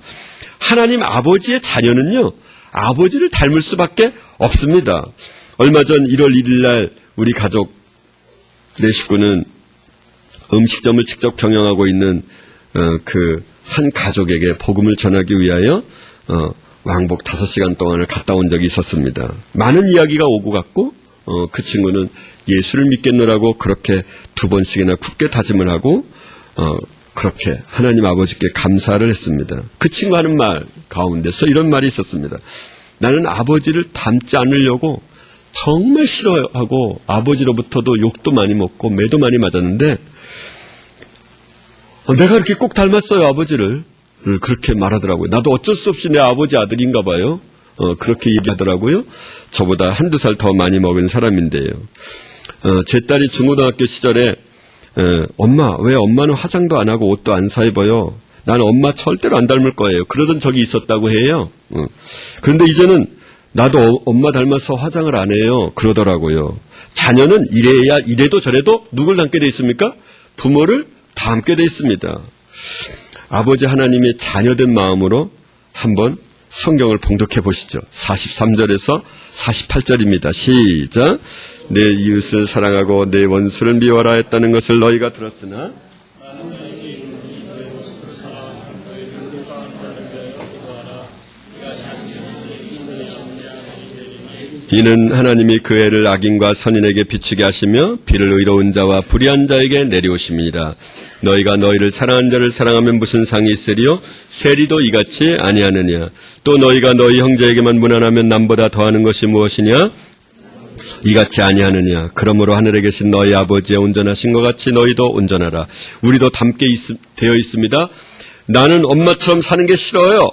하나님 아버지의 자녀는요, 아버지를 닮을 수밖에 없습니다. 얼마 전 1월 1일 날 우리 가족, 내 식구는 음식점을 직접 경영하고 있는 그 한 가족에게 복음을 전하기 위하여 왕복 5시간 동안을 갔다 온 적이 있었습니다. 많은 이야기가 오고 갔고, 그 친구는 예수를 믿겠노라고 그렇게 2번씩이나 굳게 다짐을 하고, 그렇게 하나님 아버지께 감사를 했습니다. 그 친구 하는 말 가운데서 이런 말이 있었습니다. 나는 아버지를 닮지 않으려고 정말 싫어하고 아버지로부터도 욕도 많이 먹고 매도 많이 맞았는데, 내가 그렇게 꼭 닮았어요, 아버지를. 그렇게 말하더라고요. 나도 어쩔 수 없이 내 아버지 아들인가 봐요. 그렇게 얘기하더라고요. 저보다 한두 살 더 많이 먹은 사람인데요. 제 딸이 중고등학교 시절에 엄마, 왜 엄마는 화장도 안 하고 옷도 안 사 입어요? 나는 엄마 절대로 안 닮을 거예요. 그러던 적이 있었다고 해요. 그런데 이제는 나도 엄마 닮아서 화장을 안 해요. 그러더라고요. 자녀는 이래도 저래도 누굴 닮게 돼 있습니까? 부모를 닮게 돼 있습니다. 아버지 하나님의 자녀된 마음으로 한번 성경을 봉독해 보시죠. 43절에서 48절입니다. 시작. 내 이웃을 사랑하고 내 원수를 미워라 했다는 것을 너희가 들었으나 이는 하나님이 그 해를 악인과 선인에게 비추게 하시며 비를 의로운 자와 불의한 자에게 내려오심이니라. 너희가 너희를 사랑하는 자를 사랑하면 무슨 상이 있으리요? 세리도 이같이 아니하느냐. 또 너희가 너희 형제에게만 무난하면 남보다 더하는 것이 무엇이냐? 이같이 아니하느냐. 그러므로 하늘에 계신 너희 아버지의 온전하신 것 같이 너희도 온전하라. 우리도 닮게 되어 있습니다. 나는 엄마처럼 사는 게 싫어요.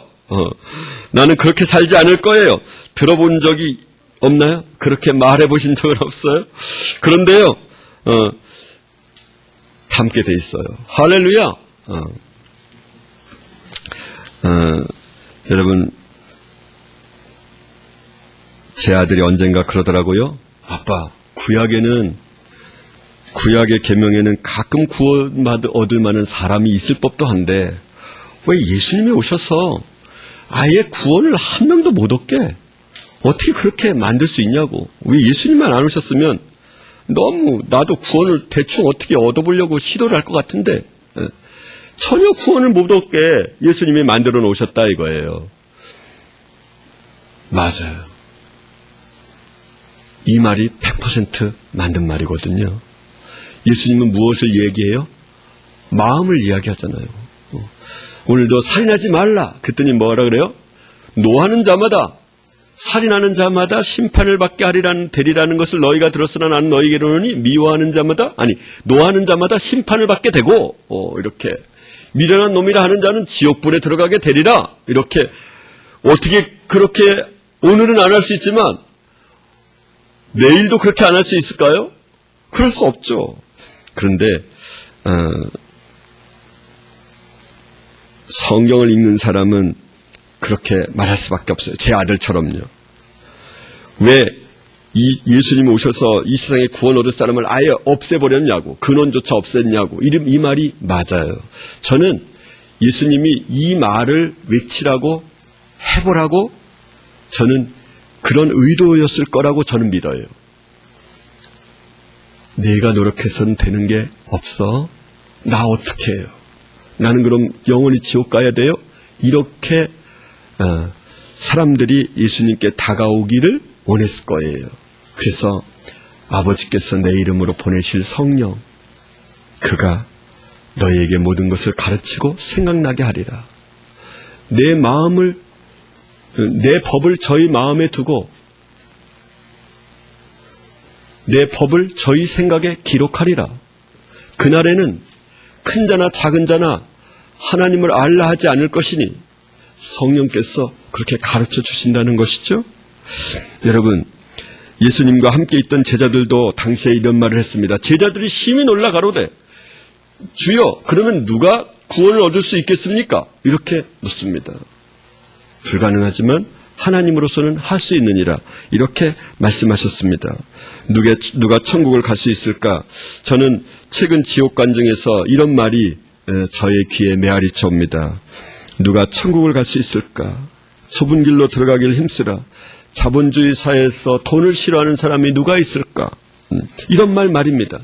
나는 그렇게 살지 않을 거예요. 들어본 적이 없나요? 그렇게 말해보신 적은 없어요? 그런데요, 닮게 돼 있어요. 할렐루야! 여러분, 제 아들이 언젠가 그러더라고요. 아빠, 구약에는 구약의 계명에는 가끔 구원 얻을 만한 사람이 있을 법도 한데 왜 예수님이 오셔서 아예 구원을 한 명도 못 얻게 어떻게 그렇게 만들 수 있냐고. 왜 예수님만 안 오셨으면 너무 나도 구원을 대충 어떻게 얻어보려고 시도를 할 것 같은데 전혀 구원을 못 얻게 예수님이 만들어 놓으셨다 이거예요. 맞아요. 이 말이 100% 맞는 말이거든요. 예수님은 무엇을 얘기해요? 마음을 이야기하잖아요. 오늘도 살인하지 말라. 그랬더니 뭐라 그래요? 노하는 자마다 살인하는 자마다 심판을 받게 되리라는 것을 너희가 들었으나 나는 너희에게 이르노니 미워하는 자마다 노하는 자마다 심판을 받게 되고 이렇게 미련한 놈이라 하는 자는 지옥불에 들어가게 되리라. 이렇게 어떻게 그렇게 오늘은 안 할 수 있지만 내일도 그렇게 안 할 수 있을까요? 그럴 수 없죠. 그런데 성경을 읽는 사람은 그렇게 말할 수밖에 없어요. 제 아들처럼요. 왜 예수님이 오셔서 이 세상에 구원 얻을 사람을 아예 없애버렸냐고, 근원조차 없앴냐고, 이 말이 맞아요. 저는 예수님이 이 말을 외치라고 해보라고 저는 그런 의도였을 거라고 저는 믿어요. 내가 노력해서는 되는 게 없어? 나 어떻게 해요? 나는 그럼 영원히 지옥 가야 돼요? 이렇게 사람들이 예수님께 다가오기를 원했을 거예요. 그래서 아버지께서 내 이름으로 보내실 성령, 그가 너희에게 모든 것을 가르치고 생각나게 하리라. 내 법을 저희 마음에 두고 내 법을 저희 생각에 기록하리라. 그날에는 큰 자나 작은 자나 하나님을 알라 하지 않을 것이니 성령께서 그렇게 가르쳐 주신다는 것이죠. 여러분, 예수님과 함께 있던 제자들도 당시에 이런 말을 했습니다. 제자들이 심히 놀라 가로되 주여, 그러면 누가 구원을 얻을 수 있겠습니까? 이렇게 묻습니다. 불가능하지만 하나님으로서는 할 수 있느니라, 이렇게 말씀하셨습니다. 누가 천국을 갈 수 있을까? 저는 최근 지옥관 중에서 이런 말이 저의 귀에 메아리쳐 옵니다. 누가 천국을 갈 수 있을까? 좁은 길로 들어가길 힘쓰라. 자본주의 사회에서 돈을 싫어하는 사람이 누가 있을까? 이런 말입니다.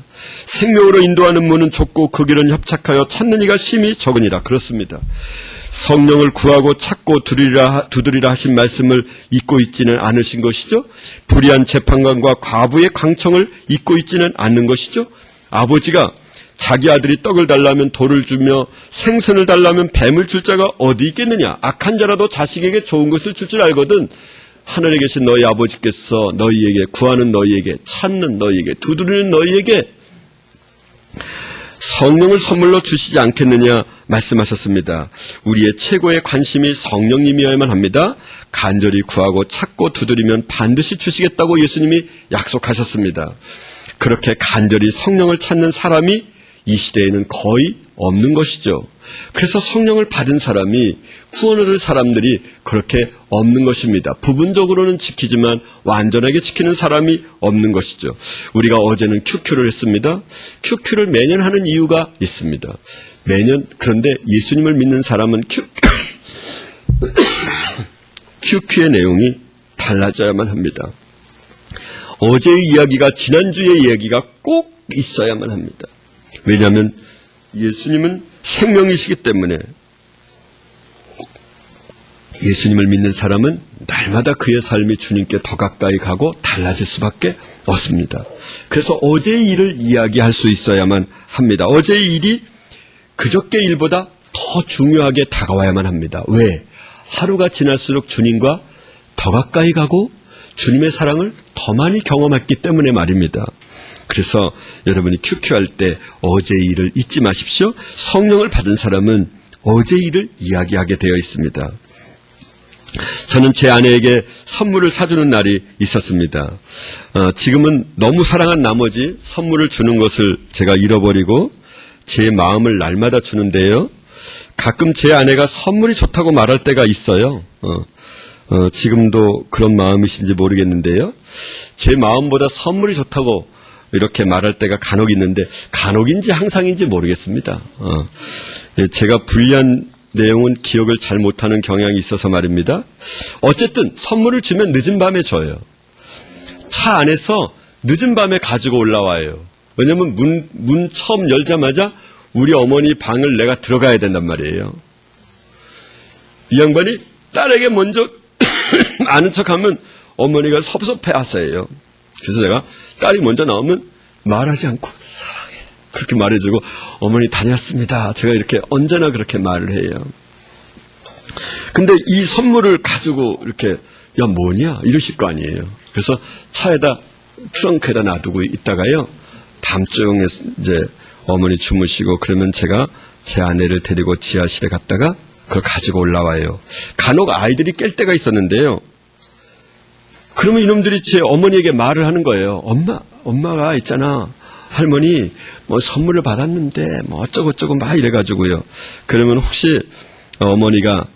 생명으로 인도하는 문은 좁고 그 길은 협착하여 찾는 이가 심히 적으니라. 그렇습니다. 성령을 구하고 찾고 두드리라 하신 말씀을 잊고 있지는 않으신 것이죠. 불의한 재판관과 과부의 강청을 잊고 있지는 않는 것이죠. 아버지가 자기 아들이 떡을 달라면 돌을 주며 생선을 달라면 뱀을 줄 자가 어디 있겠느냐. 악한 자라도 자식에게 좋은 것을 줄 줄 알거든 하늘에 계신 너희 아버지께서 너희에게, 구하는 너희에게, 찾는 너희에게, 두드리는 너희에게 성령을 선물로 주시지 않겠느냐 말씀하셨습니다. 우리의 최고의 관심이 성령님이어야만 합니다. 간절히 구하고 찾고 두드리면 반드시 주시겠다고 예수님이 약속하셨습니다. 그렇게 간절히 성령을 찾는 사람이 이 시대에는 거의 없는 것이죠. 그래서 성령을 받은 사람이, 구원을 얻을 사람들이 그렇게 없는 것입니다. 부분적으로는 지키지만 완전하게 지키는 사람이 없는 것이죠. 우리가 어제는 QQ를 했습니다. QQ를 매년 하는 이유가 있습니다. 매년, 그런데 예수님을 믿는 사람은 QQ의 내용이 달라져야만 합니다. 어제의 이야기가 지난주의 이야기가 꼭 있어야만 합니다. 왜냐하면 예수님은 생명이시기 때문에 예수님을 믿는 사람은 날마다 그의 삶이 주님께 더 가까이 가고 달라질 수밖에 없습니다. 그래서 어제의 일을 이야기할 수 있어야만 합니다. 어제의 일이 그저께 일보다 더 중요하게 다가와야만 합니다. 왜? 하루가 지날수록 주님과 더 가까이 가고 주님의 사랑을 더 많이 경험했기 때문에 말입니다. 그래서 여러분이 QQ할 때 어제의 일을 잊지 마십시오. 성령을 받은 사람은 어제의 일을 이야기하게 되어 있습니다. 저는 제 아내에게 선물을 사주는 날이 있었습니다. 지금은 너무 사랑한 나머지 선물을 주는 것을 제가 잃어버리고 제 마음을 날마다 주는데요. 가끔 제 아내가 선물이 좋다고 말할 때가 있어요. 지금도 그런 마음이신지 모르겠는데요. 제 마음보다 선물이 좋다고 이렇게 말할 때가 간혹 있는데 간혹인지 항상인지 모르겠습니다. 제가 불리한 내용은 기억을 잘 못하는 경향이 있어서 말입니다. 어쨌든 선물을 주면 늦은 밤에 줘요. 차 안에서 늦은 밤에 가지고 올라와요. 왜냐면 문 처음 열자마자 우리 어머니 방을 내가 들어가야 된단 말이에요. 이 양반이 딸에게 먼저 아는 척하면 어머니가 섭섭해 하세요. 그래서 제가 딸이 먼저 나오면 말하지 않고 사랑해 그렇게 말해주고 어머니 다녔습니다. 제가 이렇게 언제나 그렇게 말을 해요. 근데 이 선물을 가지고 이렇게 야 뭐냐 이러실 거 아니에요. 그래서 차에다 트렁크에다 놔두고 있다가요. 밤중에 이제 어머니 주무시고 그러면 제가 제 아내를 데리고 지하실에 갔다가 그걸 가지고 올라와요. 간혹 아이들이 깰 때가 있었는데요. 그러면 이놈들이 제 어머니에게 말을 하는 거예요. 엄마가 있잖아. 할머니 뭐 선물을 받았는데 뭐 어쩌고저쩌고 막 이래가지고요. 그러면 혹시 어머니가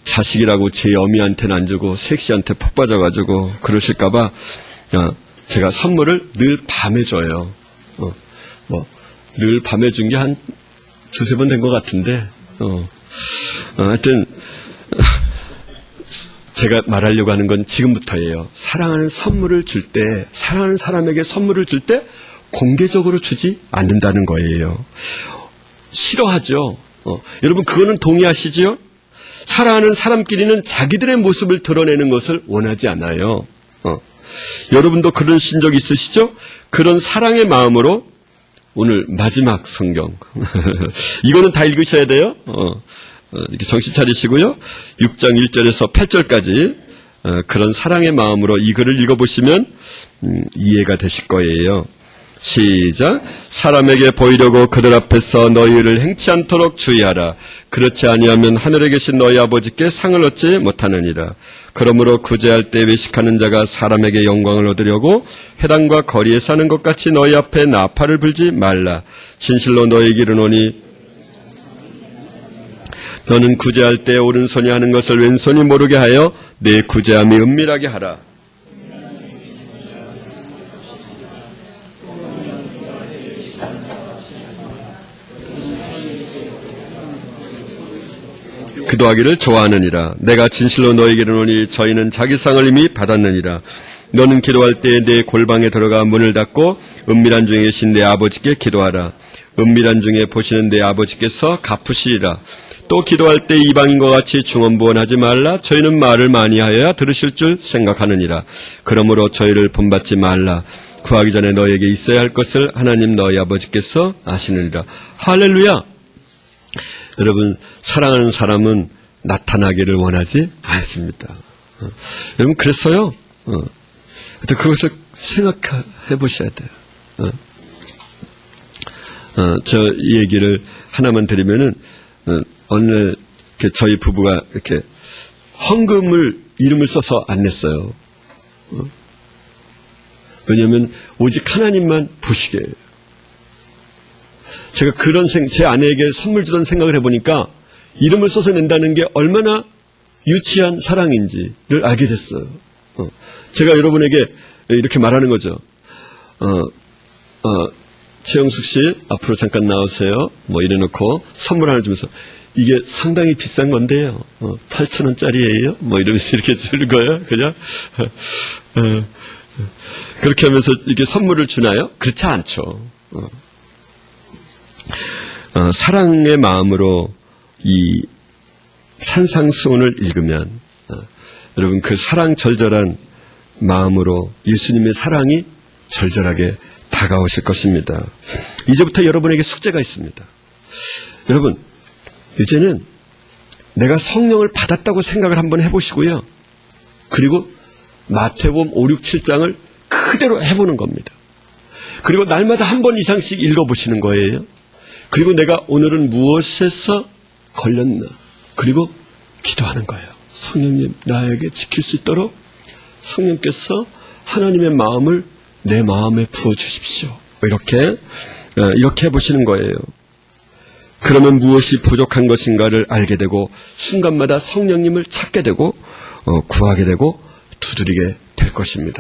자식이라고 제 어미한테는 안 주고 색시한테 푹 빠져가지고 그러실까봐 제가 선물을 늘 밤에 줘요. 늘 밤에 준 게 한 두세 번 된 것 같은데 하여튼 제가 말하려고 하는 건 지금부터예요. 사랑하는 선물을 줄 때, 사랑하는 사람에게 선물을 줄 때 공개적으로 주지 않는다는 거예요. 싫어하죠. 여러분 그거는 동의하시지요? 사랑하는 사람끼리는 자기들의 모습을 드러내는 것을 원하지 않아요. 여러분도 그러신 적 있으시죠? 그런 사랑의 마음으로 오늘 마지막 성경 이거는 다 읽으셔야 돼요. 이렇게 정신 차리시고요. 6장 1절에서 8절까지 그런 사랑의 마음으로 이 글을 읽어보시면 이해가 되실 거예요. 시작. 사람에게 보이려고 그들 앞에서 너희를 행치 않도록 주의하라. 그렇지 아니하면 하늘에 계신 너희 아버지께 상을 얻지 못하느니라. 그러므로 구제할 때 외식하는 자가 사람에게 영광을 얻으려고 회당과 거리에 사는 것 같이 너희 앞에 나팔을 불지 말라. 진실로 너희에게 이르노니 너는 구제할 때 오른손이 하는 것을 왼손이 모르게 하여 내 구제함이 은밀하게 하라. 기도하기를 좋아하느니라. 내가 진실로 너희에게 이르노니 저희는 자기 상을 이미 받았느니라. 너는 기도할 때 내 골방에 들어가 문을 닫고 은밀한 중에 계신 내 아버지께 기도하라. 은밀한 중에 보시는 내 아버지께서 갚으시리라. 또 기도할 때 이방인과 같이 중언부언하지 말라. 저희는 말을 많이 하여야 들으실 줄 생각하느니라. 그러므로 저희를 본받지 말라. 구하기 전에 너희에게 있어야 할 것을 하나님 너희 아버지께서 아시느니라. 할렐루야. 여러분 사랑하는 사람은 나타나기를 원하지 않습니다. 여러분 그래서요. 그것을 생각해 보셔야 돼요. 저 얘기를 하나만 드리면은 어느 날 저희 부부가 이렇게 헌금을 이름을 써서 안 냈어요. 왜냐하면 오직 하나님만 보시게. 제가 그런 제 아내에게 선물 주던 생각을 해보니까 이름을 써서 낸다는 게 얼마나 유치한 사랑인지를 알게 됐어요. 제가 여러분에게 이렇게 말하는 거죠. 최영숙 씨 앞으로 잠깐 나오세요. 뭐 이래놓고 선물 하나 주면서 이게 상당히 비싼 건데요. 8,000원짜리예요. 뭐 이러면서 이렇게 주는 거예요. 그죠? 그렇게 하면서 이게 선물을 주나요? 그렇지 않죠. 사랑의 마음으로 이 산상수훈을 읽으면 여러분 그 사랑 절절한 마음으로 예수님의 사랑이 절절하게 다가오실 것입니다. 이제부터 여러분에게 숙제가 있습니다. 여러분 이제는 내가 성령을 받았다고 생각을 한번 해보시고요. 그리고 마태복음 5, 6, 7장을 그대로 해보는 겁니다. 그리고 날마다 한 번 이상씩 읽어보시는 거예요. 그리고 내가 오늘은 무엇에서 걸렸나. 그리고 기도하는 거예요. 성령님 나에게 지킬 수 있도록 성령께서 하나님의 마음을 내 마음에 부어주십시오. 이렇게 해보시는 거예요. 그러면 무엇이 부족한 것인가를 알게 되고 순간마다 성령님을 찾게 되고 구하게 되고 두드리게 될 것입니다.